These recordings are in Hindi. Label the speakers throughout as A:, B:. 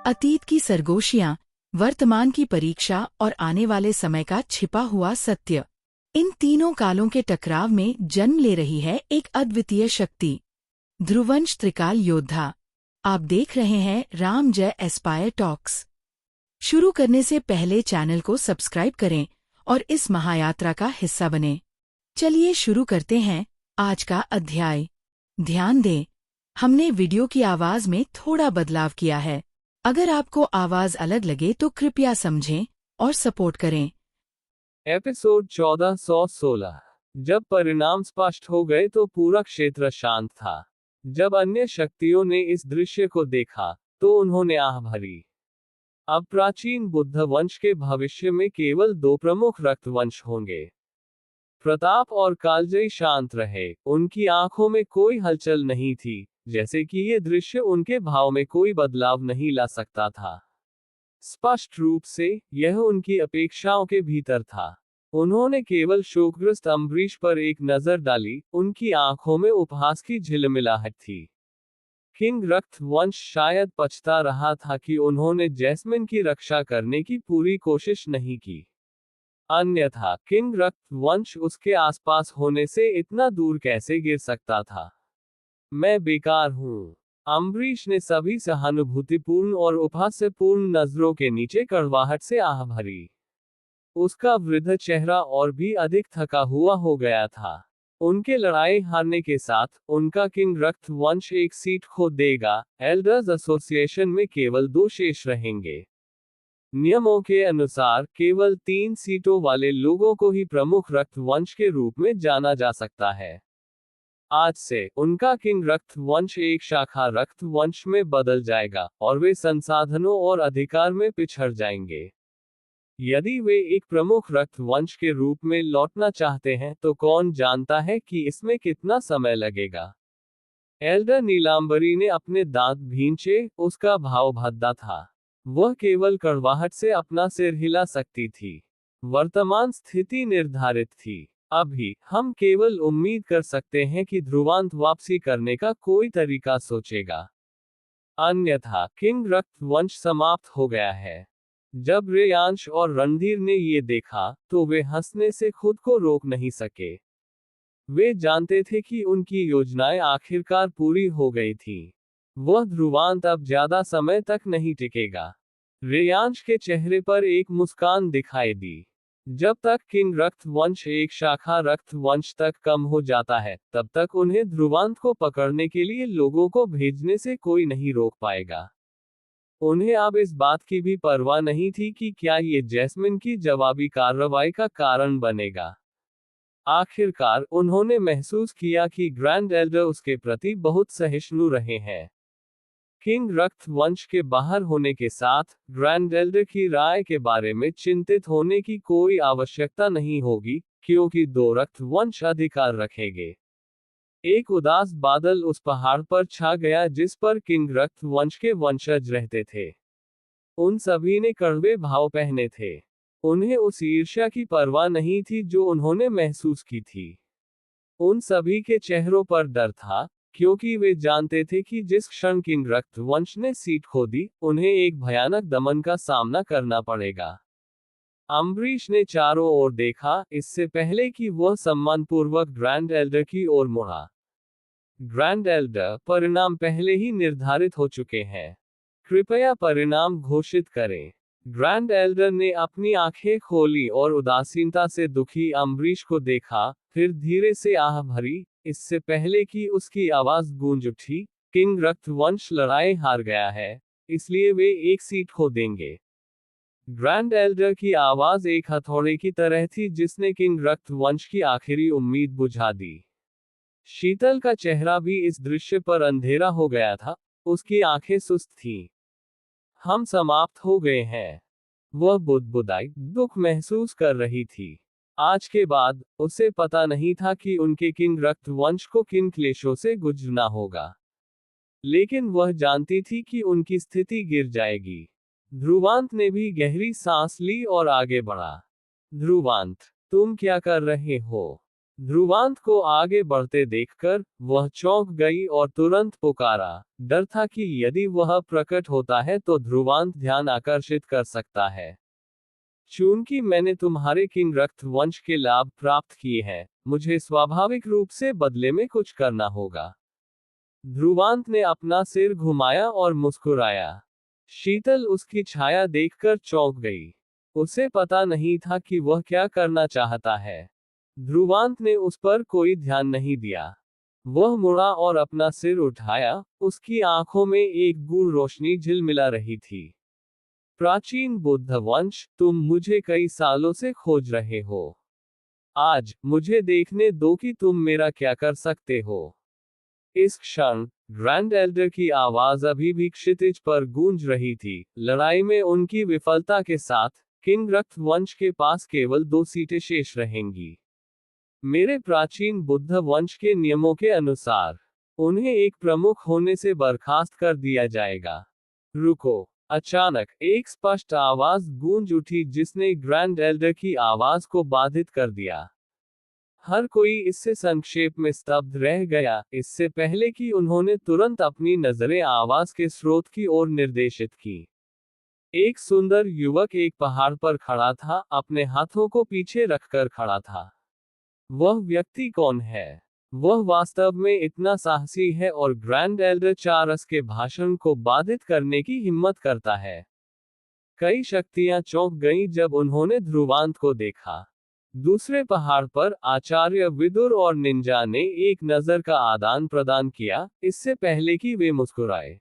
A: अतीत की सरगोशियां, वर्तमान की परीक्षा और आने वाले समय का छिपा हुआ सत्य, इन तीनों कालों के टकराव में जन्म ले रही है एक अद्वितीय शक्ति, ध्रुवंश त्रिकाल योद्धा। आप देख रहे हैं राम जय एस्पायर टॉक्स। शुरू करने से पहले चैनल को सब्सक्राइब करें और इस महायात्रा का हिस्सा बनें। चलिए शुरू करते हैं आज का अध्याय। ध्यान दें, हमने वीडियो की आवाज में थोड़ा बदलाव किया है। अगर आपको आवाज अलग लगे तो कृपया समझें और सपोर्ट करें।
B: एपिसोड 1416। जब परिणाम स्पष्ट हो गए तो पूरा क्षेत्र शांत था। जब अन्य शक्तियों ने इस दृश्य को देखा तो उन्होंने आह भरी। अब प्राचीन बुद्ध वंश के भविष्य में केवल दो प्रमुख रक्त वंश होंगे। प्रताप और कालजयी शांत रहे, उनकी आंखों में कोई हलचल नहीं थी, जैसे कि ये दृश्य उनके भाव में कोई बदलाव नहीं ला सकता था। स्पष्ट रूप से यह उनकी अपेक्षाओं के भीतर था। उन्होंने केवल शोकग्रस्त अम्बरीश पर एक नजर डाली, उनकी आंखों में उपहास की झिलमिलाहट थी। किंग रक्त वंश शायद पछता रहा था कि उन्होंने जैस्मिन की रक्षा करने की पूरी कोशिश नहीं की। अन्यथा किंग रक्त वंश उसके आसपास होने से इतना दूर कैसे गिर सकता था। मैं बेकार हूँ। अम्बरीश ने सभी सहानुभूतिपूर्ण और उपहासपूर्ण नजरों के नीचे कड़वाहट से आह भरी। उसका वृद्ध चेहरा और भी अधिक थका हुआ हो गया था। उनके लड़ाई हारने के साथ उनका किंग रक्त वंश एक सीट खो देगा। एल्डर्स एसोसिएशन में केवल 2 शेष रहेंगे। नियमों के अनुसार केवल 3 सीटों वाले लोगों को ही प्रमुख रक्त वंश के रूप में जाना जा सकता है। आज से उनका किंग रक्त वंश एक शाखा रक्त वंश में बदल जाएगा और वे संसाधनों और अधिकार में पिछड़ जाएंगे। यदि वे एक प्रमुख रक्त वंश के रूप में लौटना चाहते हैं तो कौन जानता है कि इसमें कितना समय लगेगा। एल्डर नीलांबरी ने अपने दांत भींचे, उसका भाव भद्दा था। वह केवल कड़वाहट से अपना सिर हिला सकती थी। वर्तमान स्थिति निर्धारित थी। अभी हम केवल उम्मीद कर सकते हैं कि ध्रुवांत वापसी करने का कोई तरीका सोचेगा। अन्यथा किंग रक्त वंश समाप्त हो गया है। जब रेयांश और रणधीर ने ये देखा तो वे हंसने से खुद को रोक नहीं सके। वे जानते थे कि उनकी योजनाएं आखिरकार पूरी हो गई थी। वह ध्रुवांत अब ज्यादा समय तक नहीं टिकेगा। रेयांश के चेहरे पर एक मुस्कान दिखाई दी। जब तक किंग रक्त वंश एक शाखा रक्त वंश तक कम हो जाता है, तब तक उन्हें ध्रुवांत को पकड़ने के लिए लोगों को भेजने से कोई नहीं रोक पाएगा। उन्हें अब इस बात की भी परवाह नहीं थी कि क्या ये जैस्मिन की जवाबी कार्रवाई का कारण बनेगा। आखिरकार उन्होंने महसूस किया कि ग्रैंड एल्डर उसके प्रति बहुत सहिष्णु रहे हैं। किंग रक्त वंश के बाहर होने के साथ ग्रैंड एल्डर की राय के बारे में चिंतित होने की कोई आवश्यकता नहीं होगी, क्योंकि 2 रक्त वंश अधिकार रखेंगे। एक उदास बादल उस पहाड़ पर छा गया जिस पर किंग रक्त वंश के वंशज रहते थे। उन सभी ने कड़वे भाव पहने थे। उन्हें उस ईर्ष्या की परवाह नहीं थी जो उन्होंने महसूस की थी। उन सभी के चेहरों पर डर था, क्योंकि वे जानते थे कि जिस क्षण किंग रक्त वंश ने सीट खो दी, उन्हें एक भयानक दमन का सामना करना पड़ेगा। अम्बरीश ने चारों ओर देखा, इससे पहले कि वह सम्मानपूर्वक ग्रैंड एल्डर की ओर मुड़ा। ग्रैंड एल्डर, परिणाम पहले ही निर्धारित हो चुके हैं। कृपया परिणाम घोषित करें। ग्रैंड एल्डर ने अपनी आंखें खोली और उदासीनता से दुखी अम्बरीश को देखा, फिर धीरे से आह भरी। इससे पहले कि उसकी आवाज गूंज उठी, किंग रक्त वंश लड़ाई हार गया है, इसलिए वे एक सीट खो देंगे। ग्रैंड एल्डर की आवाज एक हथौड़े की तरह थी जिसने किंग रक्त वंश की आखिरी उम्मीद बुझा दी। शीतल का चेहरा भी इस दृश्य पर अंधेरा हो गया था, उसकी आंखें सुस्त थीं। हम समाप्त हो गए हैं। वह बुदबुदाई, दुख महसूस कर रही थी। आज के बाद उसे पता नहीं था कि उनके किंग रक्त वंश को किन क्लेशों से गुजरना होगा, लेकिन वह जानती थी कि उनकी स्थिति गिर जाएगी। ध्रुवांत ने भी गहरी सांस ली और आगे बढ़ा। ध्रुवांत, तुम क्या कर रहे हो? ध्रुवांत को आगे बढ़ते देखकर वह चौंक गई और तुरंत पुकारा। डर था कि यदि वह प्रकट होता है तो ध्रुवांत ध्यान आकर्षित कर सकता है। चूंकि मैंने तुम्हारे किंग रक्त वंश के लाभ प्राप्त किए हैं, मुझे स्वाभाविक रूप से बदले में कुछ करना होगा। ध्रुवांत ने अपना सिर घुमाया और मुस्कुराया। शीतल उसकी छाया देखकर चौंक गई। उसे पता नहीं था कि वह क्या करना चाहता है। ध्रुवांत ने उस पर कोई ध्यान नहीं दिया। वह मुड़ा और अपना सिर उठाया, उसकी आंखों में एक गूढ़ रोशनी झिलमिला रही थी। प्राचीन बुद्ध वंश, तुम मुझे कई सालों से खोज रहे हो। आज मुझे देखने दो कि तुम मेरा क्या कर सकते हो। इस क्षण ग्रैंड एल्डर की आवाज अभी भी क्षितिज पर गूंज रही थी। लड़ाई में उनकी विफलता के साथ किंग रक्त वंश के पास केवल 2 सीटें शेष रहेंगी। मेरे प्राचीन बुद्ध वंश के नियमों के अनुसार उन्हें एक प्रमुख होने से बर्खास्त कर दिया जाएगा। रुको! अचानक एक स्पष्ट आवाज गूंज उठी जिसने ग्रैंड एल्डर की आवाज को बाधित कर दिया। हर कोई इससे संक्षेप में स्तब्ध रह गया, इससे पहले कि उन्होंने तुरंत अपनी नजरें आवाज के स्रोत की ओर निर्देशित की। एक सुंदर युवक एक पहाड़ पर खड़ा था, अपने हाथों को पीछे रखकर खड़ा था। वह व्यक्ति कौन है? वह वास्तव में इतना साहसी है और ग्रैंड एल्डर चारस के भाषण को बाधित करने की हिम्मत करता है। कई शक्तियां चौंक गईं जब उन्होंने ध्रुवांत को देखा। दूसरे पहाड़ पर आचार्य विदुर और निंजा ने एक नजर का आदान प्रदान किया, इससे पहले कि वे मुस्कुराए।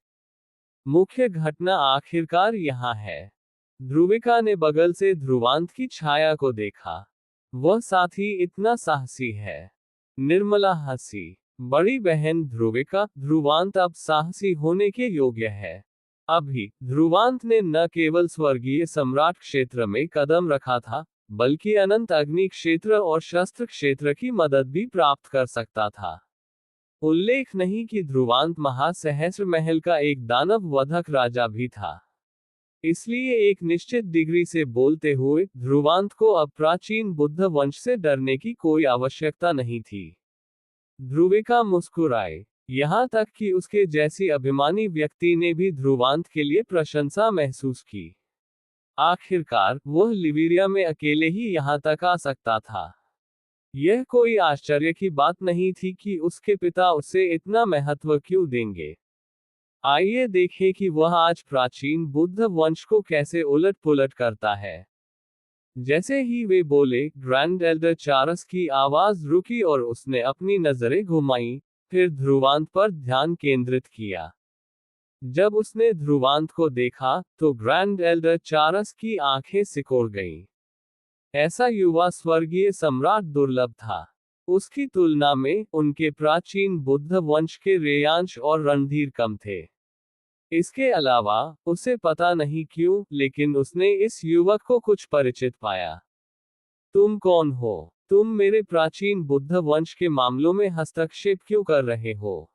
B: मुख्य घटना आखिरकार यहाँ है। ध्रुविका ने बगल से ध्रुवांत की छाया को देखा। वह साथी इतना साहसी है। निर्मला हंसी। बड़ी बहन ध्रुविका, ध्रुवांत अब साहसी होने के योग्य है। अभी ध्रुवांत ने न केवल स्वर्गीय सम्राट क्षेत्र में कदम रखा था, बल्कि अनंत अग्नि क्षेत्र और शस्त्र क्षेत्र की मदद भी प्राप्त कर सकता था। उल्लेख नहीं कि ध्रुवांत महासहस्र महल का एक दानव वधक राजा भी था। इसलिए एक निश्चित डिग्री से बोलते हुए ध्रुवांत को अब प्राचीन बुद्ध वंश से डरने की कोई आवश्यकता नहीं थी। ध्रुविका मुस्कुराए। यहाँ तक कि उसके जैसी अभिमानी व्यक्ति ने भी ध्रुवांत के लिए प्रशंसा महसूस की। आखिरकार वह लिविरिया में अकेले ही यहाँ तक आ सकता था। यह कोई आश्चर्य की बात नहीं थी कि उसके पिता उसे इतना महत्व क्यों देंगे। आइए देखें कि वह आज प्राचीन बुद्ध वंश को कैसे उलट पुलट करता है। जैसे ही वे बोले, ग्रैंड एल्डर चारस की आवाज रुकी और उसने अपनी नजरें घुमाई, फिर ध्रुवांत पर ध्यान केंद्रित किया। जब उसने ध्रुवांत को देखा, तो ग्रैंड एल्डर चारस की आंखें सिकोड़ गईं। ऐसा युवा स्वर्गीय सम्राट दुर्लभ था। उसकी तुलना में उनके प्राचीन बुद्ध वंश के रेयांश और रणधीर कम थे। इसके अलावा उसे पता नहीं क्यों, लेकिन उसने इस युवक को कुछ परिचित पाया। तुम कौन हो? तुम मेरे प्राचीन बुद्ध वंश के मामलों में हस्तक्षेप क्यों कर रहे हो?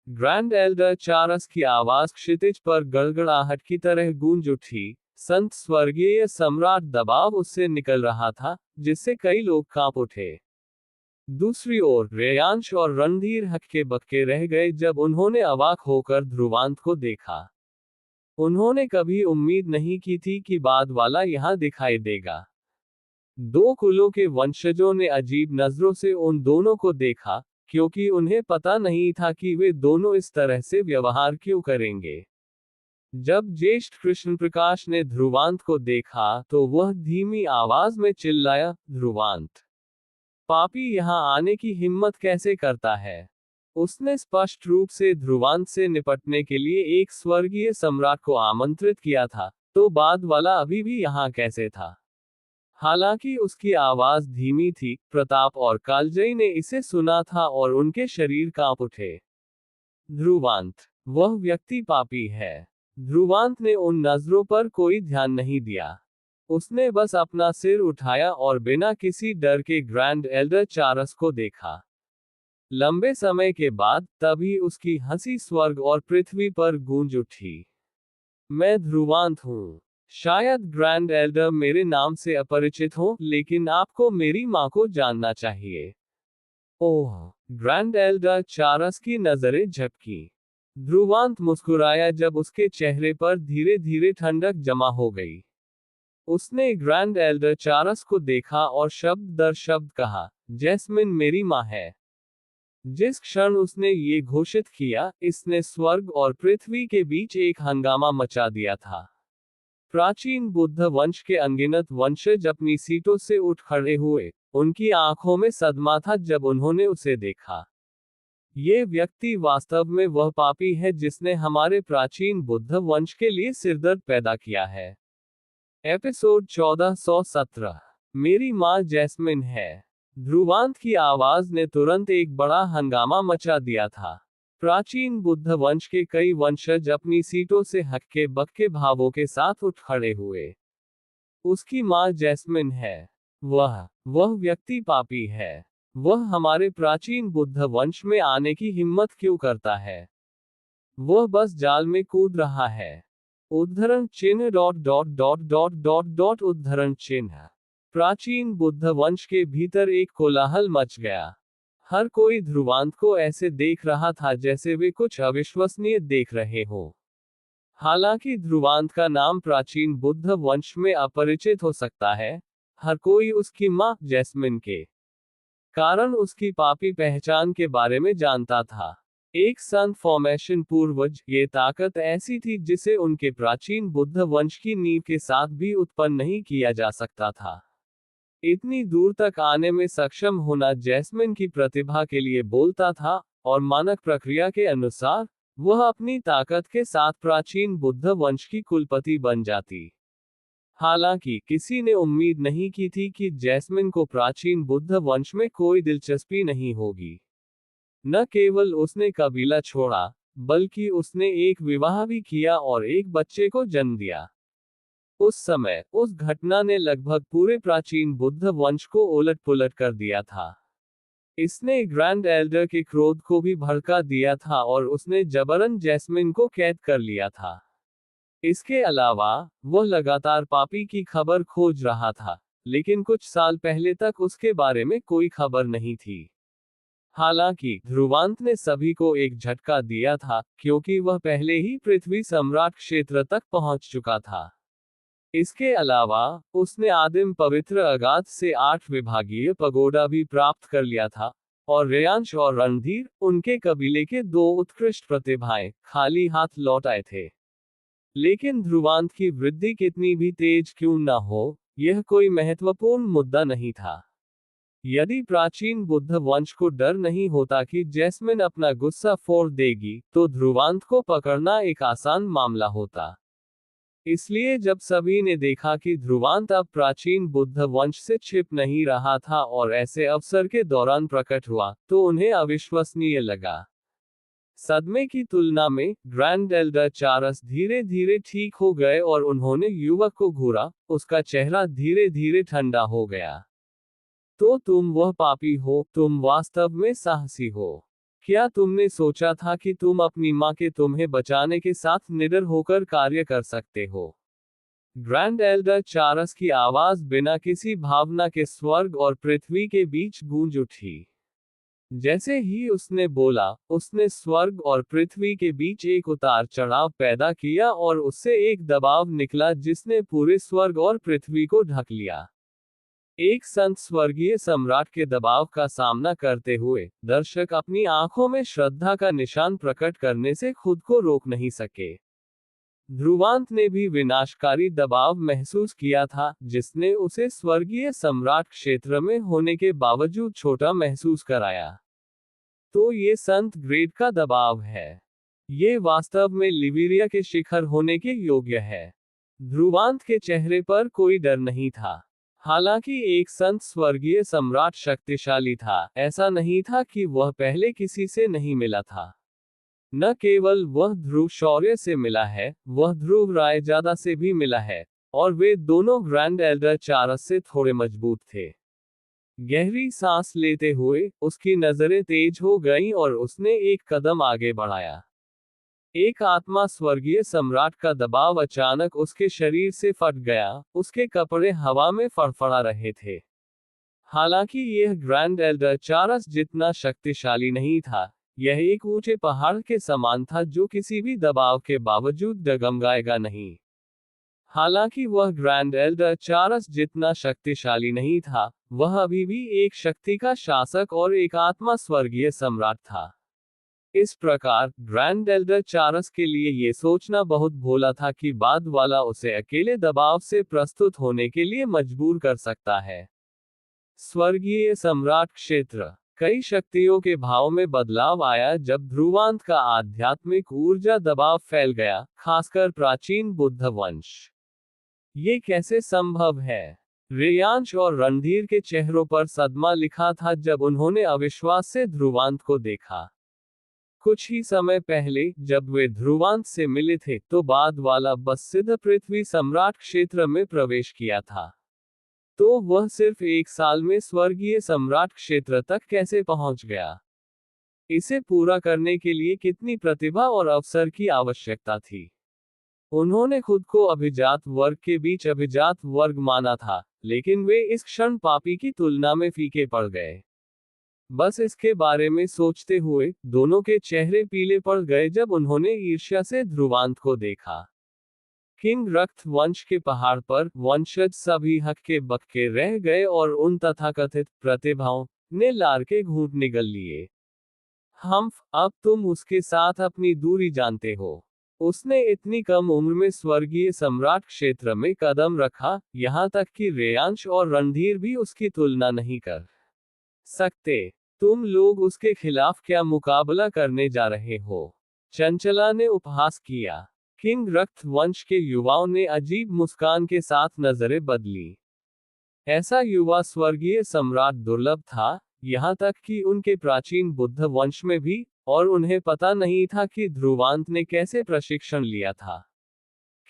B: ग्रैंड एल्डर चारस की आवाज क्षितिज पर गड़गड़ाहट की तरह गूंज उठी। संत स्वर्गीय सम्राट दबाव उससे निकल रहा था, जिससे कई लोग कांप उठे। दूसरी ओर रेयांश और रणधीर हक्के बक्के रह गए जब उन्होंने अवाक होकर ध्रुवांत को देखा। उन्होंने कभी उम्मीद नहीं की थी कि बाद वाला यहां दिखाई देगा। 2 कुलों के वंशजों ने अजीब नजरों से उन दोनों को देखा, क्योंकि उन्हें पता नहीं था कि वे दोनों इस तरह से व्यवहार क्यों करेंगे। जब ज्येष्ठ कृष्ण प्रकाश ने ध्रुवांत को देखा, तो वह धीमी आवाज में चिल्लाया, ध्रुवांत! पापी यहाँ आने की हिम्मत कैसे करता है? उसने स्पष्ट रूप से ध्रुवांत से निपटने के लिए एक स्वर्गीय सम्राट को आमंत्रित किया था, तो बाद वाला अभी भी यहाँ कैसे था? हालांकि उसकी आवाज धीमी थी, प्रताप और कालजयी ने इसे सुना था और उनके शरीर कांप उठे। ध्रुवांत! वह व्यक्ति पापी है। ध्रुवांत ने उन नजरों पर कोई ध्यान नहीं दिया। उसने बस अपना सिर उठाया और बिना किसी डर के ग्रैंड एल्डर चारस को देखा। लंबे समय के बाद तभी उसकी हंसी स्वर्ग और पृथ्वी पर गूंज उठी। मैं ध्रुवांत हूँ। शायद ग्रैंड एल्डर मेरे नाम से अपरिचित हो, लेकिन आपको मेरी माँ को जानना चाहिए। ओह! ग्रैंड एल्डर चारस की नजरें झपकी। ध्रुवांत मुस्कुराया जब उसके चेहरे पर धीरे धीरे ठंडक जमा हो गई। उसने ग्रैंड एल्डर चारस को देखा और शब्द दर शब्द कहा, जैस्मिन मेरी माँ है। जिस क्षण उसने ये घोषित किया, इसने स्वर्ग और पृथ्वी के बीच एक हंगामा मचा दिया था। प्राचीन बुद्ध वंश के अनगिनत वंशज अपनी सीटों से उठ खड़े हुए। उनकी आंखों में सदमा था जब उन्होंने उसे देखा। ये व्यक्ति वास्तव में वह पापी है जिसने हमारे प्राचीन बुद्ध वंश के लिए सिरदर्द पैदा किया है। एपिसोड 1417। मेरी माँ जैस्मिन है। ध्रुवांत की आवाज ने तुरंत एक बड़ा हंगामा मचा दिया था। प्राचीन बुद्ध वंश के कई वंशज अपनी सीटों से हक्के बक्के भावों के साथ उठ खड़े हुए। उसकी माँ जैस्मिन है। वह व्यक्ति पापी है। वह हमारे प्राचीन बुद्ध वंश में आने की हिम्मत क्यों करता है? वह बस जाल में कूद रहा है। उद्धरण चिन्ह dot dot dot dot dot dot उद्धरण चिन्ह। प्राचीन बुद्ध वंश के भीतर एक कोलाहल मच गया। हर कोई ध्रुवांत को ऐसे देख रहा था जैसे वे कुछ अविश्वसनीय देख रहे हो। हालांकि ध्रुवांत का नाम प्राचीन बुद्ध वंश में अपरिचित हो सकता है, हर कोई उसकी मां जैस्मिन के कारण उसकी पापी पहचान के बारे में जानता था। एक संत फॉर्मेशन पूर्वज, ये ताकत ऐसी थी जिसे उनके प्राचीन बुद्ध वंश की नींव के साथ भी उत्पन्न नहीं किया जा सकता था। इतनी दूर तक आने में सक्षम होना जैस्मिन की प्रतिभा के लिए बोलता था, और मानक प्रक्रिया के अनुसार वह अपनी ताकत के साथ प्राचीन बुद्ध वंश की कुलपति बन जाती। हालांकि किसी ने उम्मीद नहीं की थी कि जैस्मिन को प्राचीन बुद्ध वंश में कोई दिलचस्पी नहीं होगी। न केवल उसने कबीला छोड़ा, बल्कि उसने एक विवाह भी किया और एक बच्चे को जन्म दिया। उस समय, उस घटना ने लगभग पूरे प्राचीन बुद्ध वंश को उलट पुलट कर दिया था। इसने ग्रैंड एल्डर के क्रोध को भी भड़का दिया था और उसने जबरन जैस्मिन को कैद कर लिया था। इसके अलावा, वह लगातार पापी की खबर खोज रहा था, लेकिन कुछ साल पहले तक उसके बारे में कोई खबर नहीं थी। हालांकि ध्रुवांत ने सभी को एक झटका दिया था, क्योंकि वह पहले ही पृथ्वी सम्राट क्षेत्र तक पहुंच चुका था। इसके अलावा, उसने आदिम पवित्र अगाध से 8 विभागीय पगोडा भी प्राप्त कर लिया था, और रेयांश और रणधीर, उनके कबीले के 2 उत्कृष्ट प्रतिभाएं, खाली हाथ लौट आए थे। लेकिन ध्रुवांत की वृद्धि कितनी भी तेज क्यों न हो, यह कोई महत्वपूर्ण मुद्दा नहीं था। यदि प्राचीन बुद्ध वंश को डर नहीं होता कि जैस्मिन अपना गुस्सा फोड़ देगी, तो ध्रुवांत को पकड़ना एक आसान मामला होता। इसलिए जब सभी ने देखा कि ध्रुवांत अब प्राचीन बुद्ध वंश से छिप नहीं रहा था और ऐसे अवसर के दौरान प्रकट हुआ, तो उन्हें अविश्वसनीय लगा। सदमे की तुलना में, ग्रैंड एल्डर चारस धीरे धीरे ठीक हो गए और उन्होंने युवक को घूरा, उसका चेहरा धीरे धीरे ठंडा हो गया। तो तुम वह पापी हो, तुम वास्तव में साहसी हो। क्या तुमने सोचा था कि तुम अपनी माँ के तुम्हें बचाने के साथ निडर होकर कार्य कर सकते हो? ग्रैंड एल्डर चारस की आवाज बिना किसी भावना के स्वर्ग और पृथ्वी के बीच गूंज उठी। जैसे ही उसने बोला, उसने स्वर्ग और पृथ्वी के बीच एक उतार चढ़ाव पैदा किया और उससे एक दबाव निकला जिसने पूरे स्वर्ग और पृथ्वी को ढक लिया। एक संत स्वर्गीय सम्राट के दबाव का सामना करते हुए, दर्शक अपनी आंखों में श्रद्धा का निशान प्रकट करने से खुद को रोक नहीं सके। ध्रुवांत ने भी विनाशकारी दबाव महसूस किया था, जिसने उसे स्वर्गीय सम्राट क्षेत्र में होने के बावजूद छोटा महसूस कराया। तो ये संत ग्रेड का दबाव है। ये वास्तव में लिविरिया के शिखर होने के योग्य है। ध्रुवांत के चेहरे पर कोई डर नहीं था। हालांकि एक संत स्वर्गीय सम्राट शक्तिशाली था, ऐसा नहीं था कि वह पहले किसी से नहीं मिला था। न केवल वह ध्रुव शौर्य से मिला है, वह ध्रुव रायजादा से भी मिला है, और वे दोनों ग्रैंड एल्डर चारस से थोड़े मजबूत थे। गहरी सांस लेते हुए, उसकी नजरें तेज हो गईं और उसने एक कदम आगे बढ़ाया। एक आत्मा स्वर्गीय सम्राट का दबाव अचानक उसके शरीर से फट गया, उसके कपड़े हवा में फड़फड़ा रहे थे। हालांकि यह ग्रैंड एल्डर चारस जितना शक्तिशाली नहीं था, यह एक ऊंचे पहाड़ के समान था जो किसी भी दबाव के बावजूद डगमगाएगा नहीं। हालांकि वह ग्रैंड एल्डर चारस जितना शक्तिशाली नहीं था, वह अभी भी एक शक्ति का शासक और एक आत्मा स्वर्गीय सम्राट था। इस प्रकार ग्रैंड एल्डर चारस के लिए ये सोचना बहुत भोला था कि बाद वाला उसे अकेले दबाव से प्रस्तुत होने के लिए मजबूर कर सकता है। स्वर्गीय सम्राट क्षेत्र। कई शक्तियों के भाव में बदलाव आया जब ध्रुवांत का आध्यात्मिक ऊर्जा दबाव फैल गया, खासकर प्राचीन बुद्ध वंश। ये कैसे संभव है? रेयांश और रणधीर के चेहरों पर सदमा लिखा था जब उन्होंने अविश्वास से ध्रुवांत को देखा। कुछ ही समय पहले जब वे ध्रुवांत से मिले थे तो बाद वाला बस सिद्ध पृथ्वी सम्राट क्षेत्र में प्रवेश किया था, तो वह सिर्फ 1 साल में स्वर्गीय सम्राट क्षेत्र तक कैसे पहुंच गया? इसे पूरा करने के लिए कितनी प्रतिभा और अवसर की आवश्यकता थी? उन्होंने खुद को अभिजात वर्ग के बीच अभिजात वर्ग माना था, लेकिन वे इस क्षण पापी की तुलना में फीके पड़ गए। बस इसके बारे में सोचते हुए दोनों के चेहरे पीले पड़ गए जब उन्होंने ईर्ष्या से ध्रुवांत को देखा। किंग रक्त वंश के पहाड़ पर वंशज सभी हक्के बक्के रह गए और उन तथाकथित प्रतिभाओं ने लार के घूंट निगल लिए। अब तुम उसके साथ अपनी दूरी जानते हो। उसने इतनी कम उम्र में स्वर्गीय सम्राट क्षेत्र में कदम रखा, यहाँ तक कि रेयांश और रणधीर भी उसकी तुलना नहीं कर सकते। तुम लोग उसके खिलाफ क्या मुकाबला करने जा रहे हो? चंचला ने उपहास किया। किंग रक्त वंश के युवाओं ने अजीब मुस्कान के साथ नजरें बदली। ऐसा युवा स्वर्गीय सम्राट दुर्लभ था, यहाँ तक कि उनके प्राचीन बुद्ध वंश में भी, और उन्हें पता नहीं था कि ध्रुवांत ने कैसे प्रशिक्षण लिया था।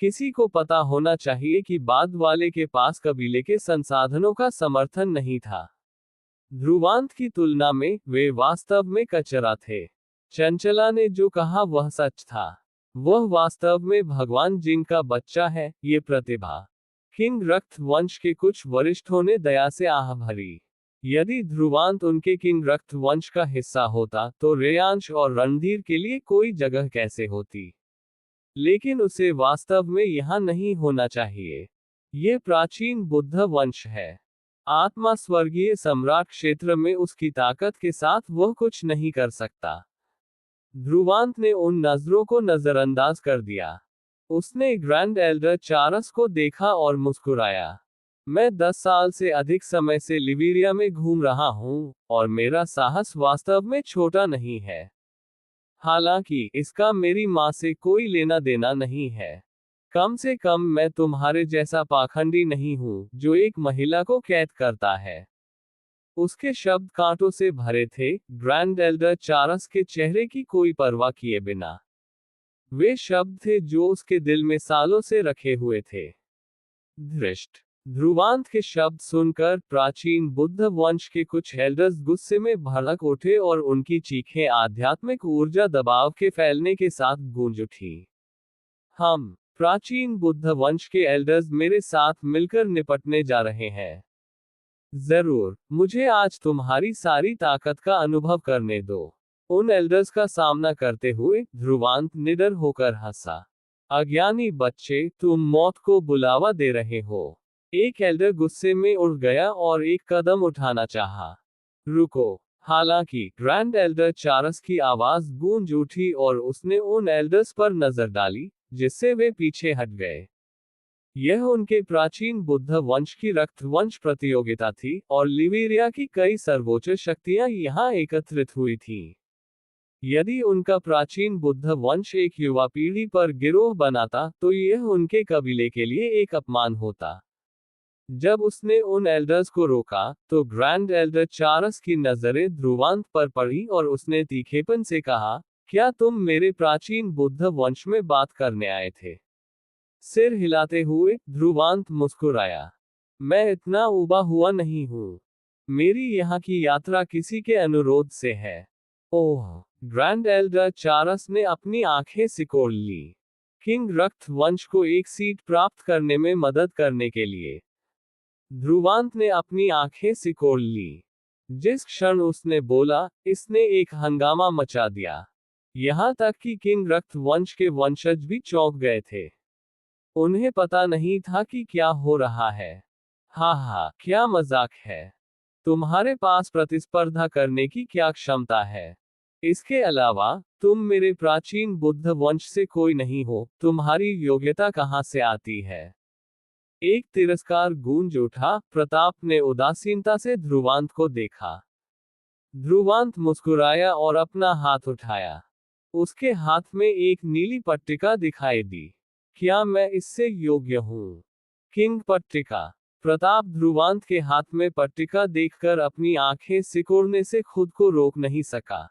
B: किसी को पता होना चाहिए कि बाद वाले के पास कबीले के संसाधनों का समर्थन नहीं था। ध्रुवांत की तुलना में वे वास्तव में कचरा थे। चंचला ने जो कहा वह सच था। वह वास्तव में भगवान जिन का बच्चा है, ये प्रतिभा। किंग रक्त वंश के कुछ वरिष्ठों ने दया से आह भरी। यदि ध्रुवांत उनके किंग रक्त वंश का हिस्सा होता तो रेयांश और रणधीर के लिए कोई जगह कैसे होती? लेकिन उसे वास्तव में यहाँ नहीं होना चाहिए। ये प्राचीन बुद्ध वंश है। आत्मा स्वर्गीय सम्राट क्षेत्र में उसकी ताकत के साथ वह कुछ नहीं कर सकता। ध्रुवांत ने उन नजरों को नजरअंदाज कर दिया। उसने ग्रैंड एल्डर चारस को देखा और मुस्कुराया। मैं 10 साल से अधिक समय से लिविरिया में घूम रहा हूँ, और मेरा साहस वास्तव में छोटा नहीं है। हालांकि इसका मेरी माँ से कोई लेना देना नहीं है। कम से कम मैं तुम्हारे जैसा पाखंडी नहीं हूँ जो एक महिला को कैद करता है। उसके शब्द कांटों से भरे थे, ग्रैंड एल्डर चारस के चेहरे की कोई परवाह किए बिना। वे शब्द थे जो उसके दिल में सालों से रखे हुए थे। धृष्ट। ध्रुवांत के शब्द सुनकर प्राचीन बुद्ध वंश के कुछ एल्डर्स गुस्से में भड़क उठे और उनकी चीखें आध्यात्मिक ऊर्जा दबाव के फैलने के साथ गूंज उठी। हम प्राचीन बुद्ध वंश के एल्डर्स मेरे साथ मिलकर निपटने जा रहे हैं। जरूर, मुझे आज तुम्हारी सारी ताकत का अनुभव करने दो। उन एल्डर्स का सामना करते हुए ध्रुवांत निडर होकर हंसा। अज्ञानी बच्चे, तुम मौत को बुलावा दे रहे हो। एक एल्डर गुस्से में उड़ गया और एक कदम उठाना चाहा। रुको। हालांकि ग्रैंड एल्डर चारस की आवाज गूंज उठी और उसने उन एल्डर्स पर नजर डाली, जिससे वे पीछे हट गए। यह उनके प्राचीन बुद्ध वंश की रक्त वंश प्रतियोगिता थी, और लिवेरिया की कई सर्वोच्च शक्तियां यहां एकत्रित हुई थीं। यदि उनका प्राचीन बुद्ध वंश एक युवा पीढ़ी पर गिरोह बनाता तो यह उनके कबीले के लिए एक अपमान होता। जब उसने उन एल्डर्स को रोका, तो ग्रैंड एल्डर चारस की नजरें ध्रुवांत पर पड़ी और उसने तीखेपन से कहा, क्या तुम मेरे प्राचीन बुद्ध वंश में बात करने आए थे? सिर हिलाते हुए ध्रुवांत मुस्कुराया। मैं इतना उबा हुआ नहीं हूँ। मेरी यहाँ की यात्रा किसी के अनुरोध से है। ओह! ग्रैंड एल्डर चारस ने अपनी आंखें सिकोड़ ली। किंग रक्त वंश को एक सीट प्राप्त करने में मदद करने के लिए। ध्रुवांत ने अपनी आंखें सिकोड़ ली। जिस क्षण उसने बोला, इसने एक हंगामा मचा दिया। यहां तक कि किंग रक्त वंश के वंशज भी चौंक गए थे। उन्हें पता नहीं था कि क्या हो रहा है। हा, क्या मजाक है। तुम्हारे पास प्रतिस्पर्धा करने की क्या क्षमता है? इसके अलावा, तुम मेरे प्राचीन बुद्ध वंश से कोई नहीं हो, तुम्हारी योग्यता कहां से आती है? एक तिरस्कार गूंज उठा। प्रताप ने उदासीनता से ध्रुवांत को देखा। ध्रुवांत मुस्कुराया और अपना हाथ उठाया। उसके हाथ में एक नीली पट्टिका दिखाई दी। क्या मैं इससे योग्य हूं? किंग पट्टिका। प्रताप ध्रुवांत के हाथ में पट्टिका देखकर अपनी आंखें सिकोड़ने से खुद को रोक नहीं सका।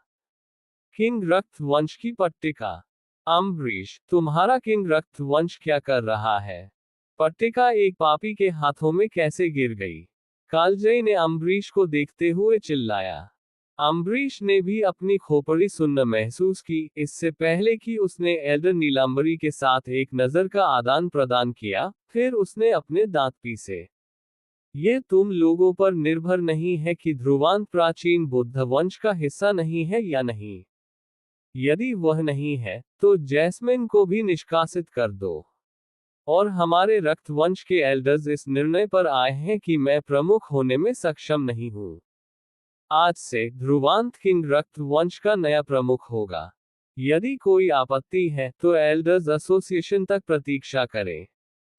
B: किंग रक्त वंश की पट्टिका। अम्बरीश, तुम्हारा किंग रक्त वंश क्या कर रहा है? पट्टिका एक पापी के हाथों में कैसे गिर गई? कालजयी ने अम्बरीश को देखते हुए चिल्लाया। अम्बरीश ने भी अपनी खोपड़ी सुन्न महसूस की, इससे पहले कि उसने एल्डर नीलांबरी के साथ एक नजर का आदान प्रदान किया, फिर उसने अपने दांत पीसे। ये तुम लोगों पर निर्भर नहीं है कि ध्रुवांत प्राचीन बुद्ध वंश का हिस्सा नहीं है या नहीं। यदि वह नहीं है, तो जैस्मिन को भी निष्कासित कर दो। और हमारे रक्त वंश के एल्डर्स इस निर्णय पर आए हैं कि मैं प्रमुख होने में सक्षम नहीं हूं। आज से ध्रुवांत किंग रक्त वंश का नया प्रमुख होगा। यदि कोई आपत्ति है, तो एल्डर्स एसोसिएशन तक प्रतीक्षा करें।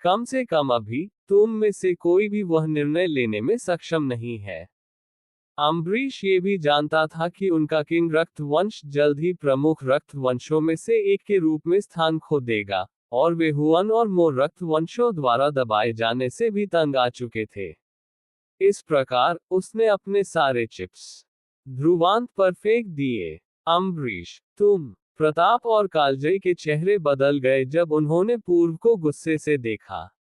B: कम से कम अभी, तुम में से कोई भी वह निर्णय लेने में सक्षम नहीं है। अम्बरीश ये भी जानता था कि उनका किंग रक्त वंश जल्द ही प्रमुख रक्त वंशों में से एक के रूप में स्थान खो देगा, और वे हुआन और मोर रक्त वंशों द्वारा दबाए जाने से भी तंग आ चुके थे। इस प्रकार, उसने अपने सारे चिप्स ध्रुवांत पर फेंक दिए। अम्बरीश, तुम। प्रताप और कालजयी के चेहरे बदल गए जब उन्होंने पूर्व को गुस्से से देखा।